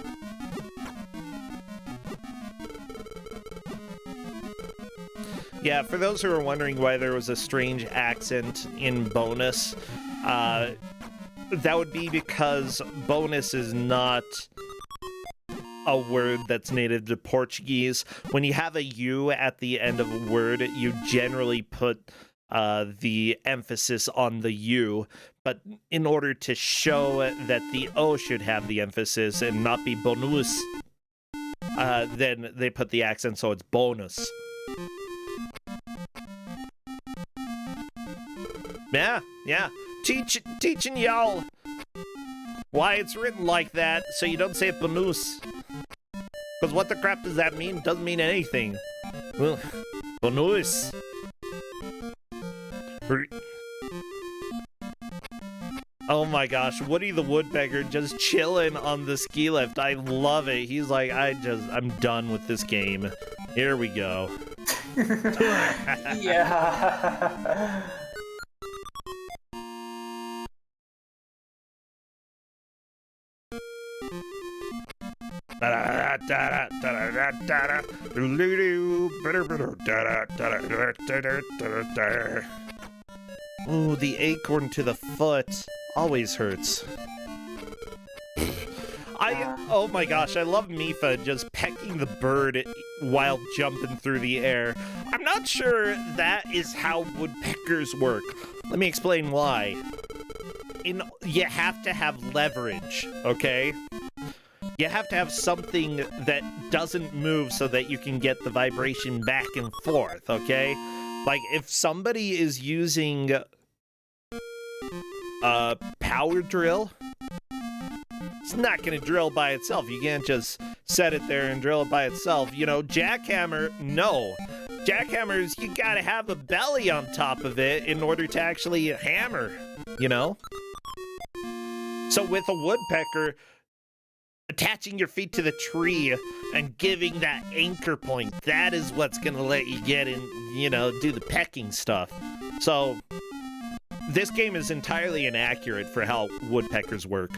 Speaker 1: Yeah, for those who are wondering why there was a strange accent in bonus, that would be because bonus is not a word that's native to Portuguese. When you have a U at the end of a word, you generally put the emphasis on the U, but in order to show that the O should have the emphasis and not be bonus, then they put the accent so it's bonus. Yeah. Teaching y'all why it's written like that, so you don't say bonus. Because what the crap does that mean? Doesn't mean anything. Well, bonus. Oh my gosh, Woody the Woodpecker just chilling on the ski lift. I love it. He's like, I'm done with this game. Here we go.
Speaker 2: Yeah.
Speaker 1: Ooh, the acorn to the foot always hurts. Oh my gosh, I love Mifa just pecking the bird while jumping through the air. I'm not sure that is how woodpeckers work. Let me explain why. You have to have leverage, okay? You have to have something that doesn't move so that you can get the vibration back and forth, okay? Like, if somebody is using a power drill, it's not going to drill by itself. You can't just set it there and drill it by itself. You know, jackhammer, no. Jackhammers, you got to have a belly on top of it in order to actually hammer, you know? So with a woodpecker, attaching your feet to the tree and giving that anchor point, that is what's going to let you get in, you know, do the pecking stuff. So this game is entirely inaccurate for how woodpeckers work.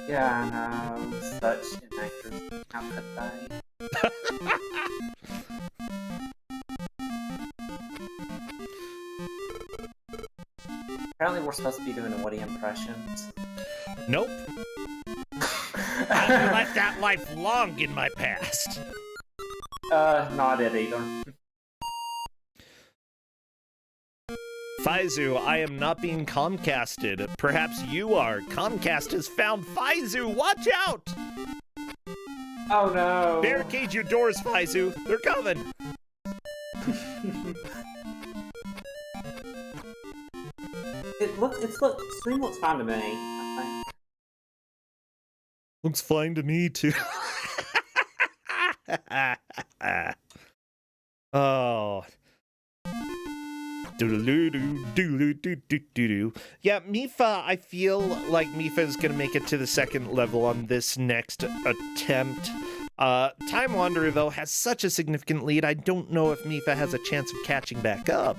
Speaker 2: Yeah, I know. Such inaccuracy. How could they? Apparently we're supposed to be doing Woody impressions.
Speaker 1: Nope. I've left that life long in my past.
Speaker 2: Not it either.
Speaker 1: Faizu, I am not being Comcasted. Perhaps you are. Comcast has found Faizu. Watch out!
Speaker 2: Oh no.
Speaker 1: Barricade your doors, Faizu. They're coming.
Speaker 2: Stream looks fine to me, I think.
Speaker 1: Looks fine to me, too. Oh. Yeah, Mifa, I feel like Mifa is going to make it to the second level on this next attempt. Time Wanderer, though, has such a significant lead, I don't know if Mifa has a chance of catching back up.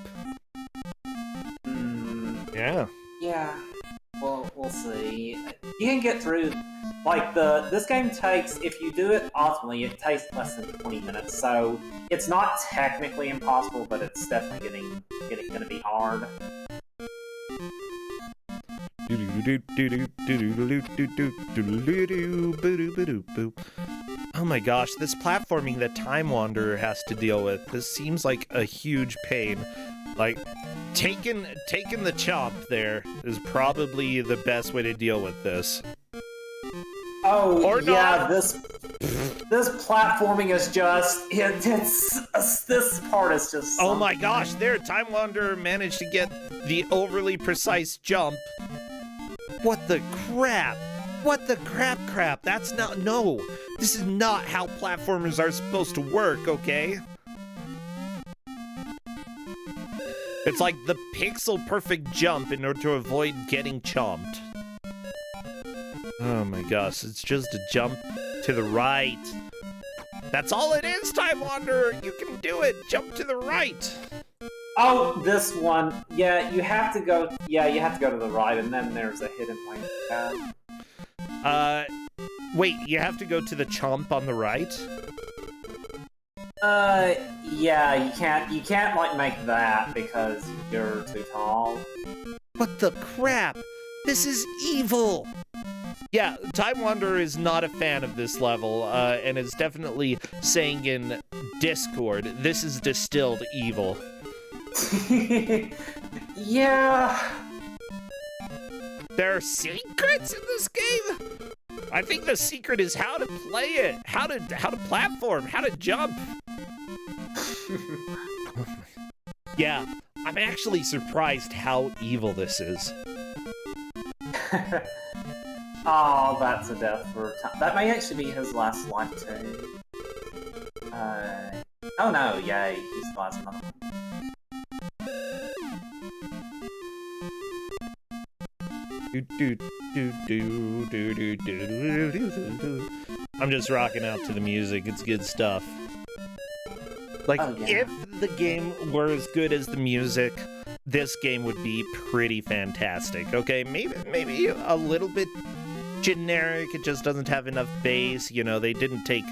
Speaker 1: Yeah.
Speaker 2: Yeah. Well, we'll see. You can get through, like, this game takes, if you do it optimally, it takes less than 20 minutes, so it's not technically impossible, but it's definitely gonna be hard.
Speaker 1: Oh my gosh, this platforming that Time Wanderer has to deal with, this seems like a huge pain. Like, taking the chomp there is probably the best way to deal with this.
Speaker 2: Oh,
Speaker 1: or
Speaker 2: yeah,
Speaker 1: not.
Speaker 2: this platforming is just, this part is just
Speaker 1: Oh my gosh, there, Time Wanderer managed to get the overly precise jump. What the crap? What the crap? That's not, no. This is not how platformers are supposed to work, okay? It's like the pixel-perfect jump in order to avoid getting chomped. Oh my gosh, it's just a jump to the right. That's all it is, Time Wanderer! You can do it! Jump to the right!
Speaker 2: Oh, this one. Yeah, you have to go to the right, and then there's a hidden link tab.
Speaker 1: Wait, you have to go to the chomp on the right?
Speaker 2: Yeah, you can't, like, make that because you're too tall.
Speaker 1: What the crap? This is evil! Yeah, Time Wanderer is not a fan of this level, and is definitely saying in Discord, this is distilled evil.
Speaker 2: Yeah.
Speaker 1: There are secrets in this game? I think the secret is how to play it, how to platform, how to jump. Yeah, I'm actually surprised how evil this is.
Speaker 2: Oh, that's a death for time. That may actually be his last life too. Oh no, yeah, he still has another one.
Speaker 1: I'm just rocking out to the music. It's good stuff. Like, if the game were as good as the music, this game would be pretty fantastic. Okay, maybe a little bit generic. It just doesn't have enough bass. You know, they didn't take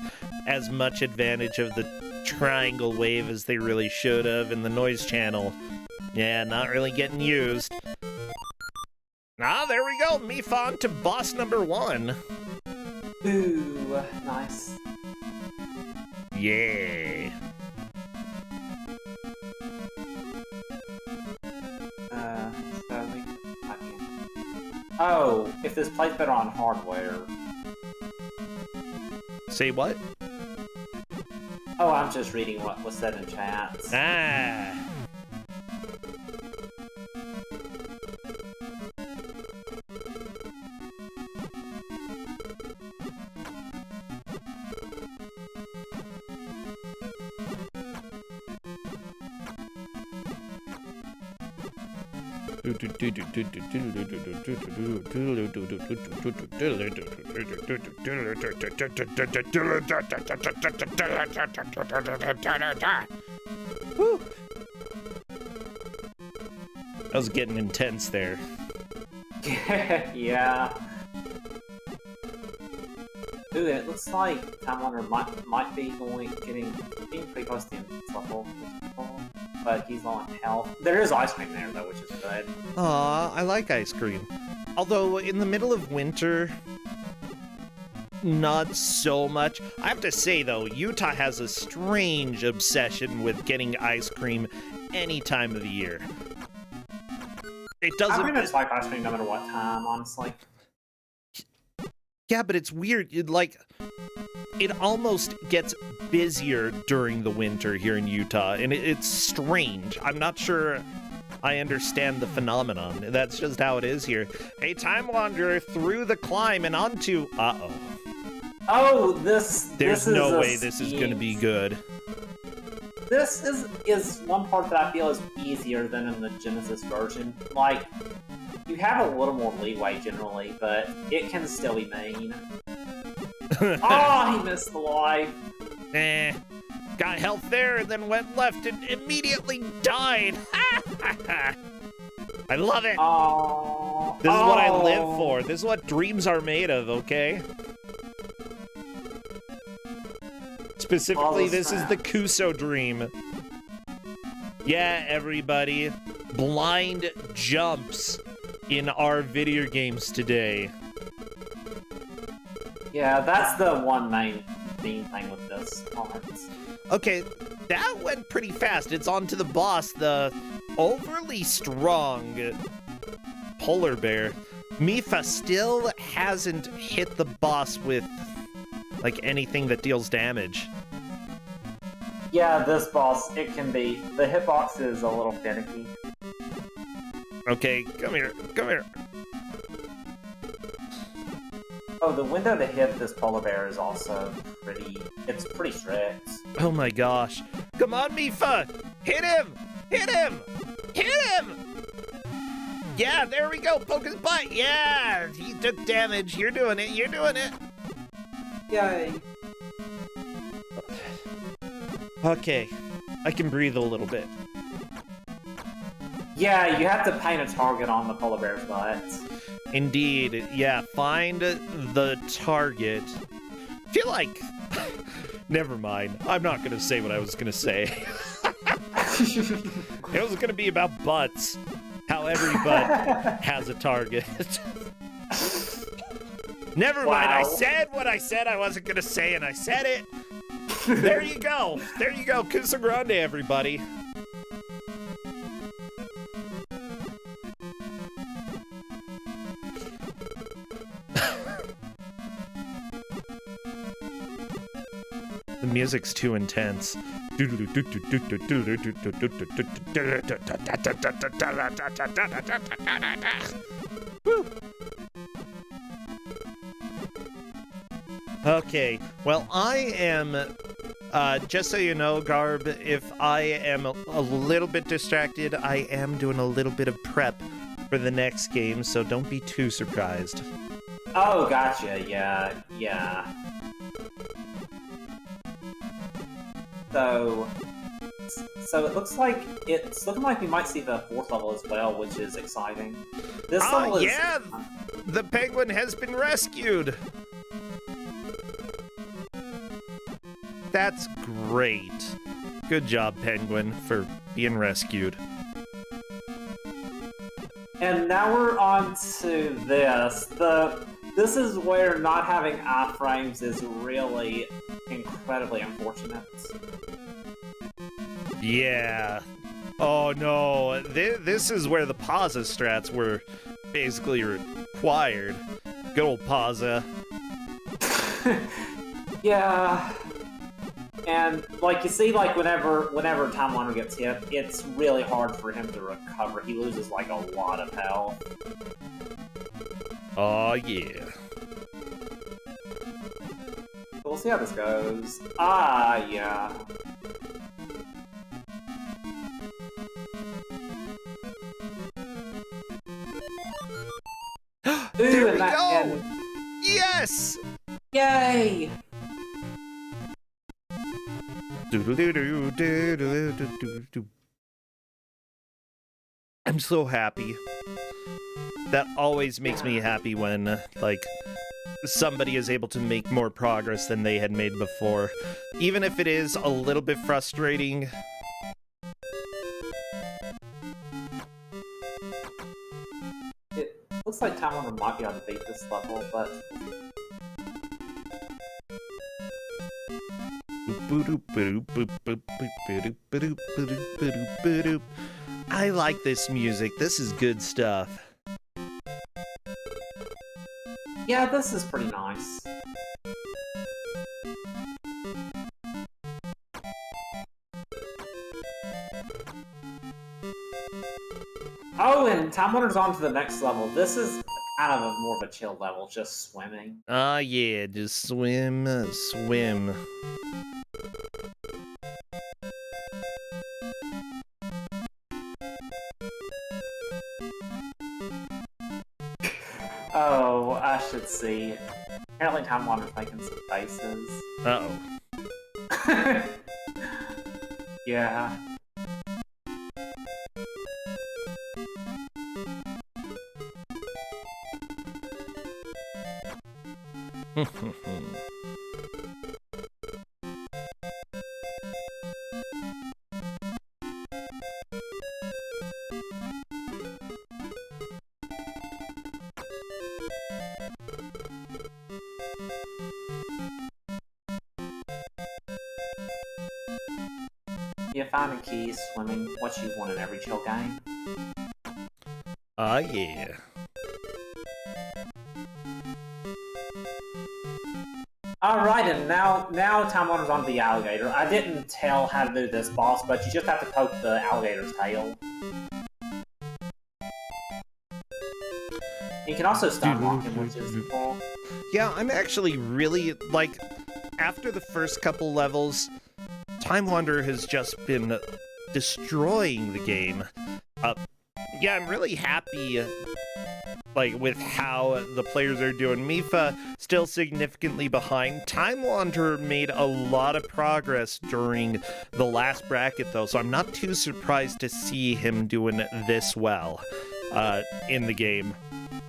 Speaker 1: as much advantage of the triangle wave as they really should have, and the noise channel, yeah, not really getting used. Ah, there we go. Mifa on to boss number 1.
Speaker 2: Ooh, nice.
Speaker 1: Yeah.
Speaker 2: Oh, if this plays better on hardware.
Speaker 1: Say what?
Speaker 2: Oh, I'm just reading what was said in chat.
Speaker 1: Ah. Woo. That was getting intense there.
Speaker 2: Yeah. Ooh, it looks like Time Wonder might be getting pretty close to him level, but he's low on health. There is ice cream there though, which is good.
Speaker 1: Aw, I like ice cream. Although in the middle of winter, not so much. I have to say though, Utah has a strange obsession with getting ice cream any time of the year. It doesn't.
Speaker 2: I pretty much like ice cream no matter what time, honestly.
Speaker 1: Yeah, but it's weird. It almost gets busier during the winter here in Utah, and it's strange. I'm not sure I understand the phenomenon. That's just how it is here. A time wanderer through the climb and onto... Uh-oh.
Speaker 2: Oh,
Speaker 1: There's no way this is going to be good.
Speaker 2: This is one part that I feel is easier than in the Genesis version. Like, you have a little more leeway generally, but it can still be mean. Oh, he missed the life.
Speaker 1: Got health there and then went left and immediately died. I love it.
Speaker 2: Oh.
Speaker 1: This is what I live for. This is what dreams are made of, okay? Specifically, this is the Kuso dream. Yeah, everybody. Blind jumps in our video games today.
Speaker 2: Yeah, that's the one main thing with this part.
Speaker 1: Okay, that went pretty fast. It's on to the boss, the overly strong polar bear. Mifa still hasn't hit the boss with, like, anything that deals damage.
Speaker 2: Yeah, this boss, it can be. The hitbox is a little finicky.
Speaker 1: Okay, come here, come here.
Speaker 2: Oh, the window to hit this polar bear is also it's pretty strict.
Speaker 1: Oh my gosh. Come on, Mifa! Hit him! Hit him! Hit him! Yeah, there we go, poke his butt! Yeah! He took damage, you're doing it, you're doing it!
Speaker 2: Yay.
Speaker 1: Okay, I can breathe a little bit.
Speaker 2: Yeah, you have to paint a target on the polar bear's butt.
Speaker 1: Indeed, yeah, find the target. I feel like... Never mind, I'm not gonna say what I was gonna say. It was gonna be about butts. How every butt has a target. Never mind, I said what I said I wasn't gonna say, and I said it. There you go. There you go. Kuso6rande, everybody. The music's too intense. Woo. Okay, well, I am, just so you know, Garb, if I am a little bit distracted, I am doing a little bit of prep for the next game, so don't be too surprised.
Speaker 2: Oh, gotcha. Yeah. So it looks like it's looking like we might see the 4th level as well, which is exciting. This level is...
Speaker 1: yeah! The penguin has been rescued! That's great. Good job, penguin, for being rescued.
Speaker 2: And now we're on to this. This is where not having iframes is really incredibly unfortunate.
Speaker 1: Yeah. Oh no, this is where the Pazza strats were basically required. Good old Pazza.
Speaker 2: Yeah. And like you see, like whenever Time Wander gets hit, it's really hard for him to recover. He loses like a lot of health.
Speaker 1: Oh yeah.
Speaker 2: We'll see how this goes. Ah, yeah.
Speaker 1: There we go! Yes!
Speaker 2: Yay!
Speaker 1: I'm so happy. That always makes me happy when, like, somebody is able to make more progress than they had made before. Even if it is a little bit frustrating.
Speaker 2: It looks like Time Wander might be able to beat this level, but...
Speaker 1: I like this music. This is good stuff.
Speaker 2: Yeah, this is pretty nice. Oh, and Time Wander's on to the next level. This is kind of more of a chill level, just swimming.
Speaker 1: Yeah, just swim.
Speaker 2: Oh, I should see. Apparently Time Wander's making some faces.
Speaker 1: Uh-oh.
Speaker 2: Yeah. You find a key swimming what you want in every chill game.
Speaker 1: Yeah.
Speaker 2: Alright, and now Time Wander's on the alligator. I didn't tell how to do this boss, but you just have to poke the alligator's tail. You can also stun lock him, which is cool.
Speaker 1: Yeah, I'm actually really, like, after the first couple levels, Time Wander has just been destroying the game. Yeah, I'm really happy, like, with how the players are doing. Mipha still significantly behind. Time Wander made a lot of progress during the last bracket, though, so I'm not too surprised to see him doing this well in the game.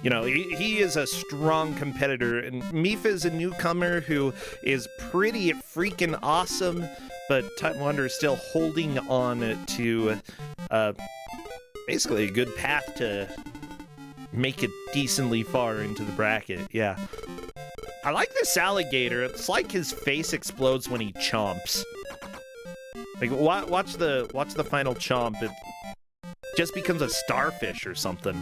Speaker 1: You know, he is a strong competitor, and Mipha is a newcomer who is pretty freaking awesome, but Time Wander is still holding on to basically a good path to make it decently far into the bracket. Yeah. I like this alligator. It's like his face explodes when he chomps. Like, watch the final chomp. It just becomes a starfish or something.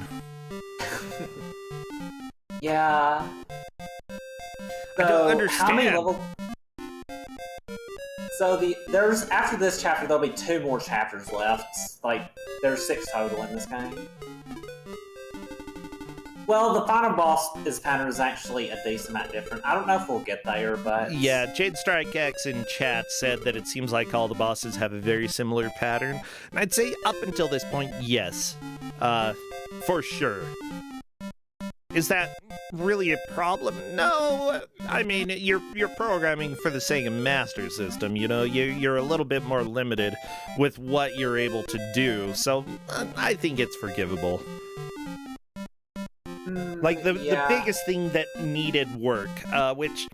Speaker 2: Yeah.
Speaker 1: I don't understand.
Speaker 2: How many levels? So there's after this chapter there'll be 2 more chapters left. Like there's 6 total in this game. Well, the final boss pattern is actually a decent amount different. I don't know if we'll get there, but
Speaker 1: yeah, Jade Strike X in chat said that it seems like all the bosses have a very similar pattern, and I'd say up until this point, yes. for sure. Is that really a problem? No. I mean, you're programming for the Sega Master System, you know? You're a little bit more limited with what you're able to do, so I think it's forgivable. Like, the biggest thing that needed work, which...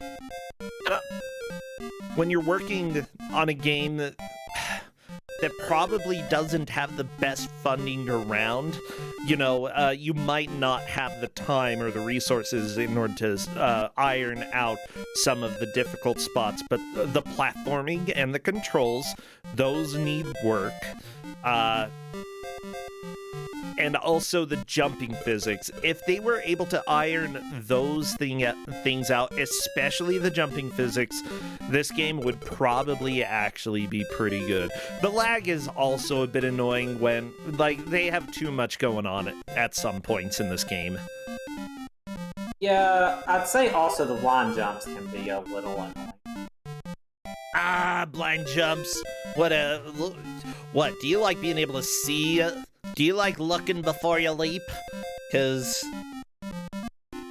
Speaker 1: when you're working on a game that probably doesn't have the best funding around, you know, you might not have the time or the resources in order to iron out some of the difficult spots, but the platforming and the controls, those need work. And also the jumping physics. If they were able to iron those things out, especially the jumping physics, this game would probably actually be pretty good. The lag is also a bit annoying when, like, they have too much going on at some points in this game.
Speaker 2: Yeah, I'd say also the blind jumps can be a little annoying.
Speaker 1: Ah, blind jumps. What, do you like being able to see... Do you like looking before you leap? Because,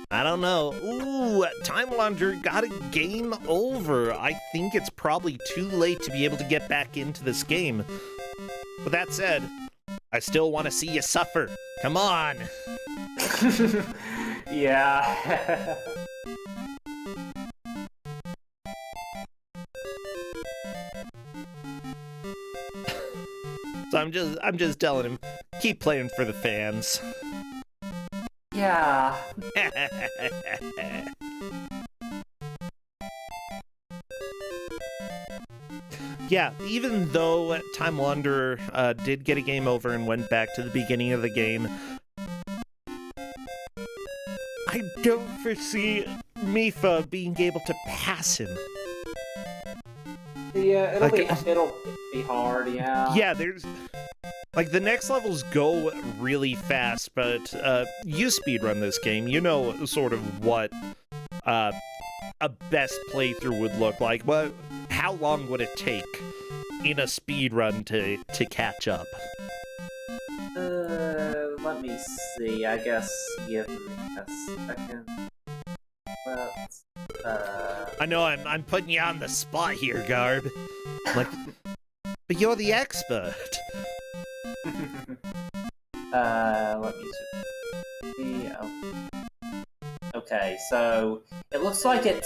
Speaker 1: I don't know. Ooh, Time Wanderer got a game over. I think it's probably too late to be able to get back into this game. With that said, I still want to see you suffer. Come on.
Speaker 2: Yeah.
Speaker 1: So I'm just telling him, keep playing for the fans.
Speaker 2: Yeah.
Speaker 1: Yeah, even though Time Wanderer did get a game over and went back to the beginning of the game, I don't foresee Mifa being able to pass him.
Speaker 2: Yeah, it'll be hard, yeah.
Speaker 1: Yeah, there's... Like, the next levels go really fast, but you speedrun this game, you know sort of what a best playthrough would look like. But how long would it take in a speedrun to catch up?
Speaker 2: Let me see. I guess give me a second.
Speaker 1: I know I'm putting you on the spot here, Garb. Like, but you're the expert.
Speaker 2: Let me see. Okay, so it looks like it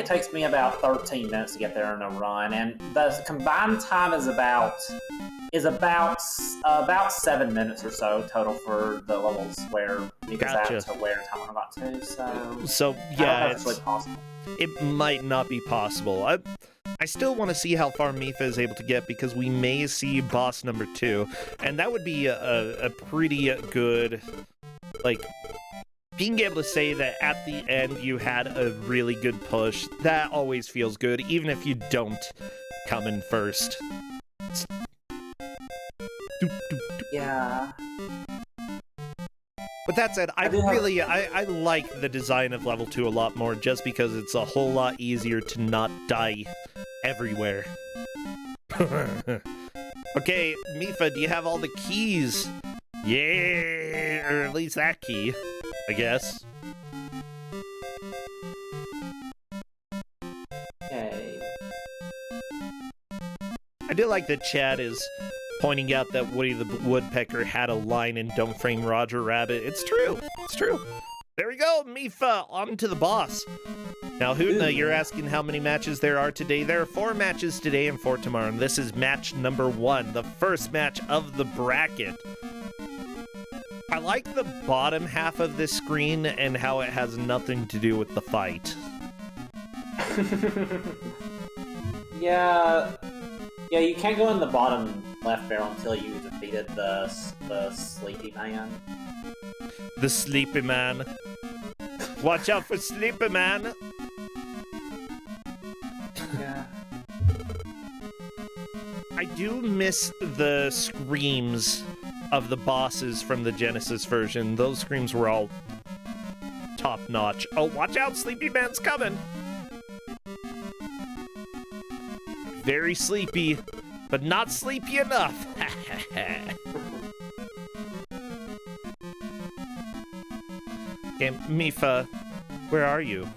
Speaker 2: takes me about 13 minutes to get there in a run, and the combined time is about 7 minutes or so total for the levels where you get out to where time about to. So
Speaker 1: yeah,
Speaker 2: it's really possible.
Speaker 1: It might not be possible. I still want to see how far Mifa is able to get, because we may see boss number 2, and that would be a pretty good, like, being able to say that at the end you had a really good push. That always feels good, even if you don't come in first.
Speaker 2: Yeah.
Speaker 1: But that said, I like the design of level 2 a lot more, just because it's a whole lot easier to not die everywhere. Okay, Mifa, do you have all the keys? Yeah, or at least that key, I guess.
Speaker 2: Okay.
Speaker 1: I do like that Chad is pointing out that Woody the Woodpecker had a line in Don't Frame Roger Rabbit. It's true. It's true. There we go, Mifa, on to the boss. Now, Hootna, you're asking how many matches there are today. There are 4 matches today and 4 tomorrow, and this is match number 1, the first match of the bracket. I like the bottom half of this screen and how it has nothing to do with the fight.
Speaker 2: Yeah, you can't go in the bottom left barrel until you defeated the Sleepy Man.
Speaker 1: The Sleepy Man. Watch out for Sleepy Man!
Speaker 2: Yeah.
Speaker 1: I do miss the screams of the bosses from the Genesis version. Those screams were all top-notch. Oh, watch out! Sleepy Man's coming! Very sleepy, but not sleepy enough. Okay, Mifa, where are you?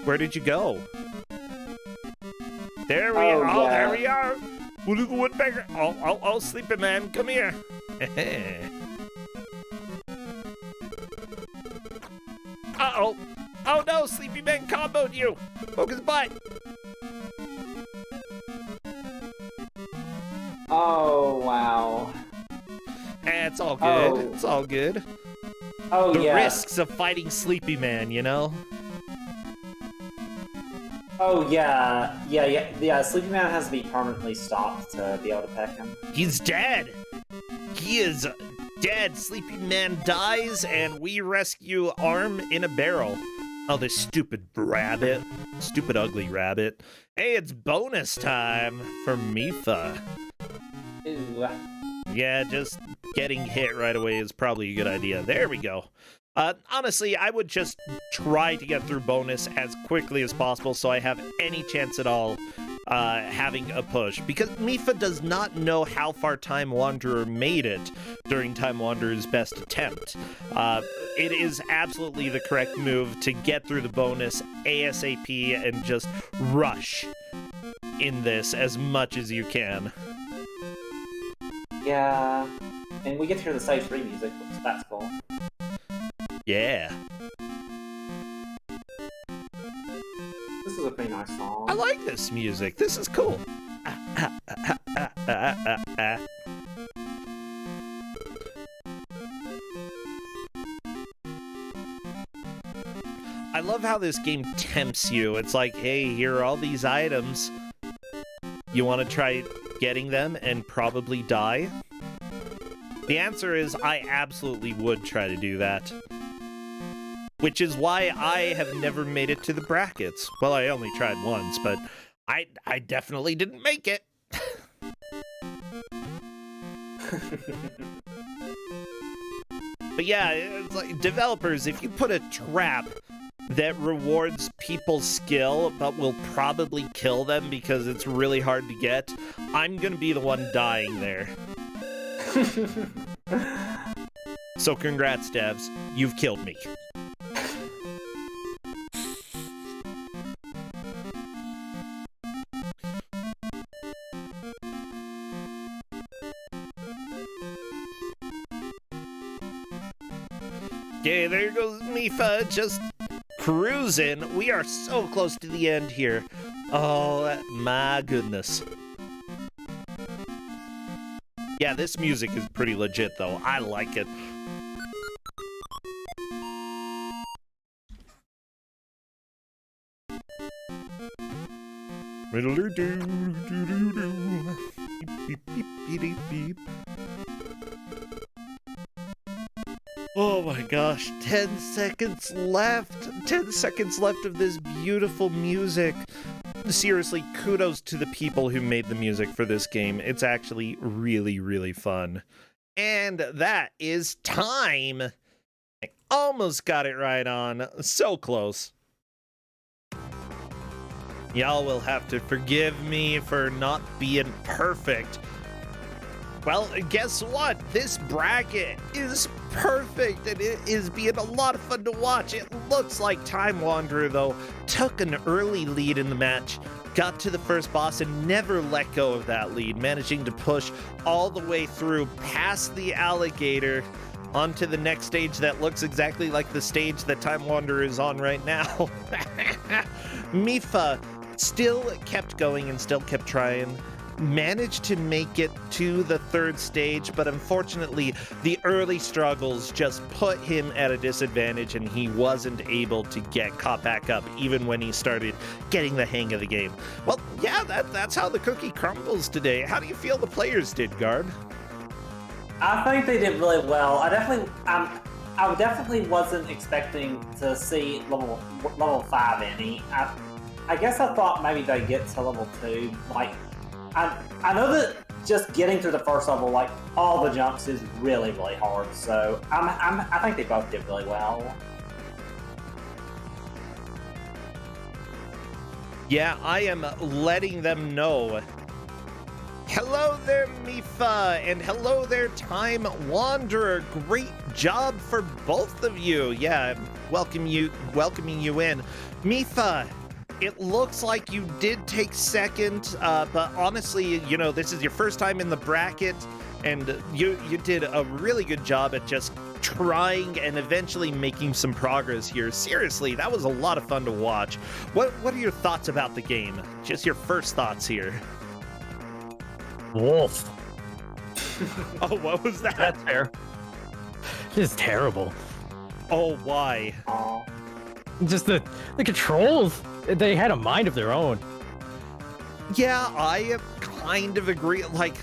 Speaker 1: Where did you go? There we are. Oh, there we are. Woody the Woodpecker. Oh, Sleepy Man, come here. Uh-oh. Oh no, Sleepy Man comboed you. Poke his butt.
Speaker 2: Oh, wow.
Speaker 1: It's all good. Oh. It's all good.
Speaker 2: Oh,
Speaker 1: the risks of fighting Sleepy Man, you know?
Speaker 2: Oh, yeah. Yeah, Sleepy Man has to be permanently stopped to be able to peck him.
Speaker 1: He's dead! He is dead. Sleepy Man dies, and we rescue Arm in a barrel. Oh, this stupid rabbit. Stupid, ugly rabbit. Hey, it's bonus time for Mifa.
Speaker 2: Ooh.
Speaker 1: Yeah, just getting hit right away is probably a good idea. There we go. Honestly, I would just try to get through bonus as quickly as possible so I have any chance at all having a push. Because Mifa does not know how far Time Wanderer made it during Time Wanderer's best attempt. It is absolutely the correct move to get through the bonus ASAP and just rush in this as much as you can.
Speaker 2: Yeah, and we get to hear the stage 3 music, which that's cool.
Speaker 1: Yeah.
Speaker 2: This is a pretty nice song.
Speaker 1: I like this music. This is cool. I love how this game tempts you. It's like, hey, here are all these items. You want to try getting them and probably die? The answer is I absolutely would try to do that. Which is why I have never made it to the brackets. Well, I only tried once, but I definitely didn't make it. But yeah, it's like developers, if you put a trap that rewards people's skill but will probably kill them because it's really hard to get, I'm gonna be the one dying there. So congrats, devs. You've killed me. Okay, there goes Mifa, just cruising. We are so close to the end here. Oh, my goodness. Yeah, this music is pretty legit, though. I like it. Oh my gosh, 10 seconds left. 10 seconds left of this beautiful music. Seriously, kudos to the people who made the music for this game. It's actually really, really fun. And that is time. I almost got it right on. So close. Y'all will have to forgive me for not being perfect. Well, guess what? This bracket is perfect, and it is being a lot of fun to watch. It looks like Time Wanderer, though, took an early lead in the match, got to the first boss, and never let go of that lead, managing to push all the way through past the alligator onto the next stage that looks exactly like the stage that Time Wanderer is on right now. Mifa still kept going and still kept trying. Managed to make it to the third stage, but unfortunately the early struggles just put him at a disadvantage and he wasn't able to get caught back up even when he started getting the hang of the game. Well, yeah, that's how the cookie crumbles today. How do you feel the players did, Garb?
Speaker 2: I think they did really well. I definitely wasn't expecting to see level 5 any. I guess I thought maybe they'd get to level 2. Like, I know that just getting through the first level, like all the jumps, is really, really hard. So I think they both did really well.
Speaker 1: Yeah, I am letting them know. Hello there, Mifa, and hello there, Time Wanderer. Great job for both of you. Yeah, welcoming you in. Mifa, it looks like you did take second, but honestly, you know, this is your first time in the bracket, and you did a really good job at just trying and eventually making some progress here. Seriously, that was a lot of fun to watch. What are your thoughts about the game? Just your first thoughts here.
Speaker 3: Wolf.
Speaker 1: Oh, what was that?
Speaker 3: That's fair. Just terrible.
Speaker 1: Oh, why?
Speaker 2: Aw.
Speaker 3: Just the controls. They had a mind of their own.
Speaker 1: Yeah, I kind of agree. Like,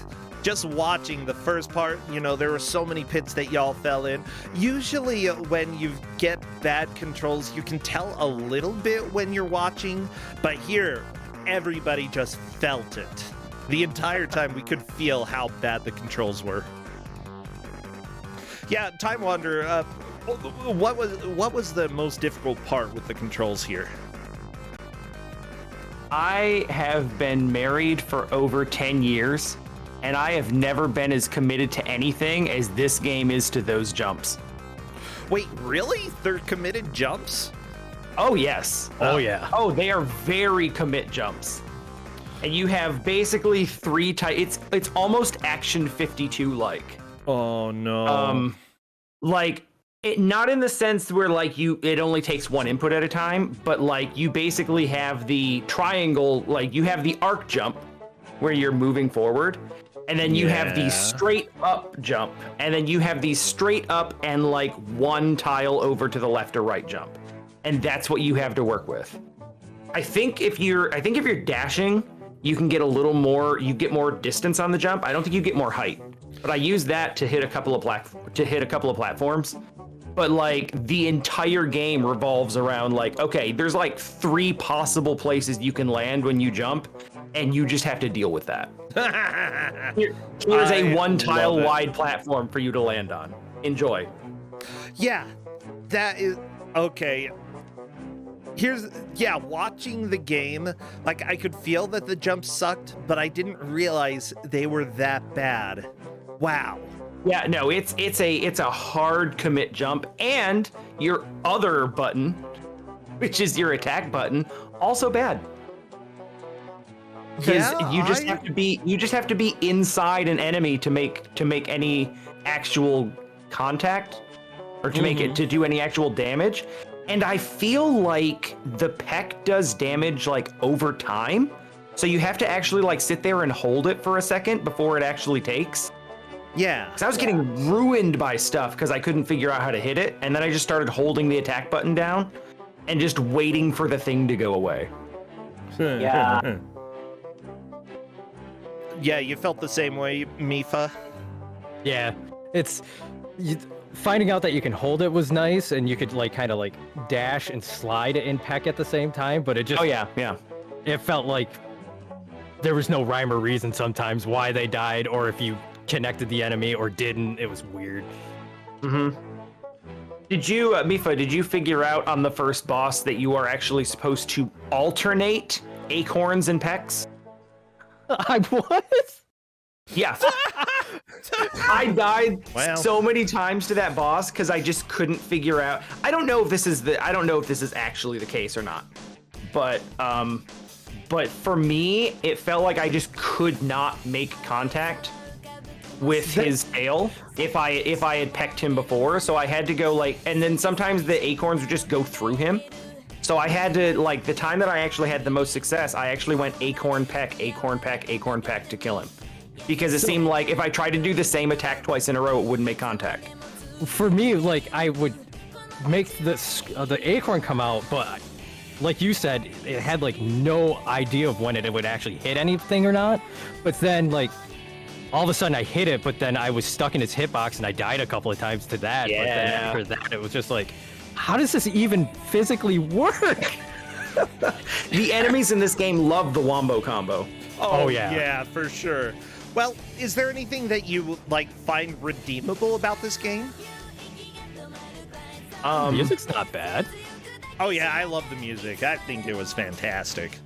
Speaker 1: just watching the first part, you know, there were so many pits that y'all fell in. Usually when you get bad controls, you can tell a little bit when you're watching, but here, everybody just felt it. The entire time we could feel how bad the controls were. Yeah, Time Wanderer, what was the most difficult part with the controls here?
Speaker 4: I have been married for over 10 years, and I have never been as committed to anything as this game is to those jumps.
Speaker 1: Wait, really? They're committed jumps?
Speaker 4: Oh, yes.
Speaker 3: Oh, yeah.
Speaker 4: Oh, they are very commit jumps. And you have basically three types. It's almost Action 52-like.
Speaker 1: Oh, no.
Speaker 4: Like, it not in the sense where, like, it only takes one input at a time, but, like, you basically have the triangle, like, you have the arc jump, where you're moving forward, and then you have the straight up jump, and then you have the straight up and, like, one tile over to the left or right jump. And that's what you have to work with. I think if you're dashing, you can get a little more, you get more distance on the jump. I don't think you get more height, but I use that to hit a couple of platforms. But like the entire game revolves around like, okay, there's like 3 possible places you can land when you jump, and you just have to deal with that. Here's a 1 tile wide platform for you to land on. Enjoy.
Speaker 1: Yeah, that is okay. Watching the game, like I could feel that the jumps sucked, but I didn't realize they were that bad. Wow.
Speaker 4: Yeah, no, it's a hard commit jump, and your other button, which is your attack button, also bad. Because you just have to be inside an enemy to make any actual contact, or to make it to do any actual damage. And I feel like the peck does damage like over time. So you have to actually like sit there and hold it for a second before it actually takes.
Speaker 1: Yeah.
Speaker 4: Because I was getting ruined by stuff because I couldn't figure out how to hit it. And then I just started holding the attack button down and just waiting for the thing to go away.
Speaker 2: Yeah.
Speaker 1: Yeah, you felt the same way, Mifa?
Speaker 3: Yeah, finding out that you can hold it was nice, and you could like kind of like dash and slide in peck at the same time, but it just it felt like there was no rhyme or reason sometimes why they died, or if you connected the enemy or didn't. It was weird.
Speaker 4: Did you, Mifa, did you figure out on the first boss that you are actually supposed to alternate acorns and pecks?
Speaker 3: I was?
Speaker 4: Yeah. I died so many times to that boss because I just couldn't figure out. I don't know if this is actually the case or not. But for me, it felt like I just could not make contact with his tail if I had pecked him before. So I had to go like, and then sometimes the acorns would just go through him. So I had to, like, the time that I actually had the most success, I actually went acorn peck, acorn peck, acorn peck to kill him. Because it seemed like if I tried to do the same attack twice in a row, it wouldn't make contact.
Speaker 3: For me, like, I would make the acorn come out, but like you said, it had like no idea of when it would actually hit anything or not. But then like all of a sudden I hit it, but then I was stuck in its hitbox and I died a couple of times to that.
Speaker 4: Yeah.
Speaker 3: But then after that, it was just like, how does this even physically work?
Speaker 4: The enemies in this game love the wombo combo.
Speaker 3: Oh yeah.
Speaker 1: Yeah, for sure. Well, is there anything that you like find redeemable about this game?
Speaker 3: Music's not bad.
Speaker 1: Oh yeah, I love the music. I think it was fantastic.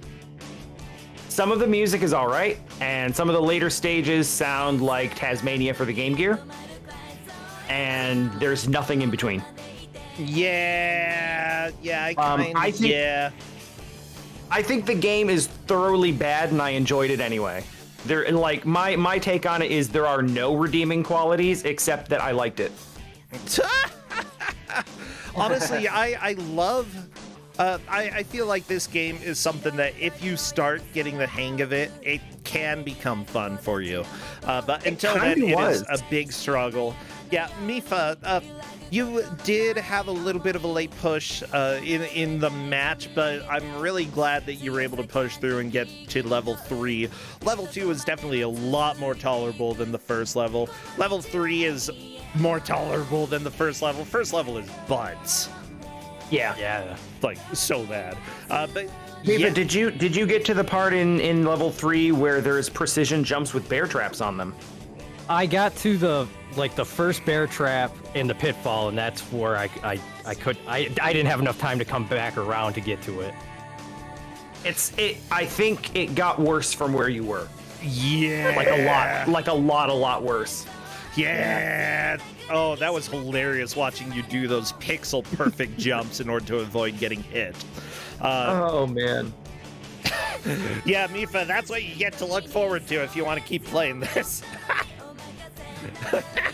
Speaker 4: Some of the music is all right, and some of the later stages sound like Tasmania for the Game Gear, and there's nothing in between.
Speaker 1: Yeah, I
Speaker 4: think the game is thoroughly bad, and I enjoyed it anyway. There, like my take on it is there are no redeeming qualities except that I liked it.
Speaker 1: Honestly, I love. I feel like this game is something that if you start getting the hang of it, it can become fun for you. But until then, it is a big struggle. Yeah, Mifa, you did have a little bit of a late push in the match, but I'm really glad that you were able to push through and get to level 3. Level 2 is definitely a lot more tolerable than the first level. Level 3 is more tolerable than the first level. First level is butts.
Speaker 3: Yeah.
Speaker 1: Like, so bad. But
Speaker 4: yeah. Did you get to the part in level 3 where there's precision jumps with bear traps on them?
Speaker 3: I got to the first bear trap in the pitfall, and that's where I didn't have enough time to come back around to get to it.
Speaker 4: I think it got worse from where you were.
Speaker 1: Yeah.
Speaker 4: Like a lot worse.
Speaker 1: Yeah. Oh, that was hilarious watching you do those pixel perfect jumps in order to avoid getting hit.
Speaker 4: Oh, man.
Speaker 1: Yeah, Mifa, that's what you get to look forward to if you want to keep playing this.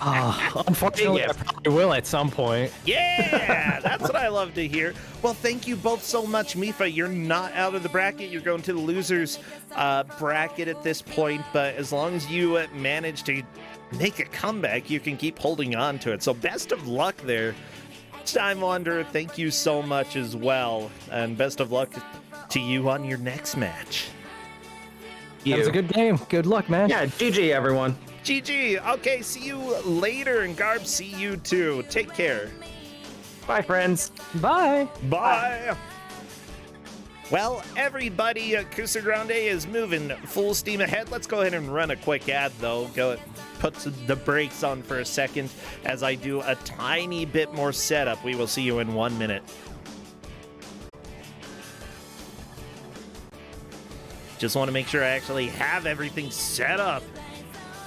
Speaker 3: Unfortunately, I probably will at some point.
Speaker 1: Yeah, that's what I love to hear. Well, thank you both so much, Mifa. You're not out of the bracket. You're going to the losers bracket at this point, but as long as you manage to make a comeback, you can keep holding on to it. So best of luck there. Time Wanderer, thank you so much as well, and best of luck to you on your next match.
Speaker 3: That was a good game. Good luck, man.
Speaker 4: Yeah, GG, everyone.
Speaker 1: GG. Okay, see you later, and Garb, see you too. Take care.
Speaker 4: Bye, friends.
Speaker 3: Bye.
Speaker 1: Bye. Well, everybody, Kuso6rande is moving full steam ahead. Let's go ahead and run a quick ad, though. Put the brakes on for a second as I do a tiny bit more setup. We will see you in 1 minute. Just want to make sure I actually have everything set up.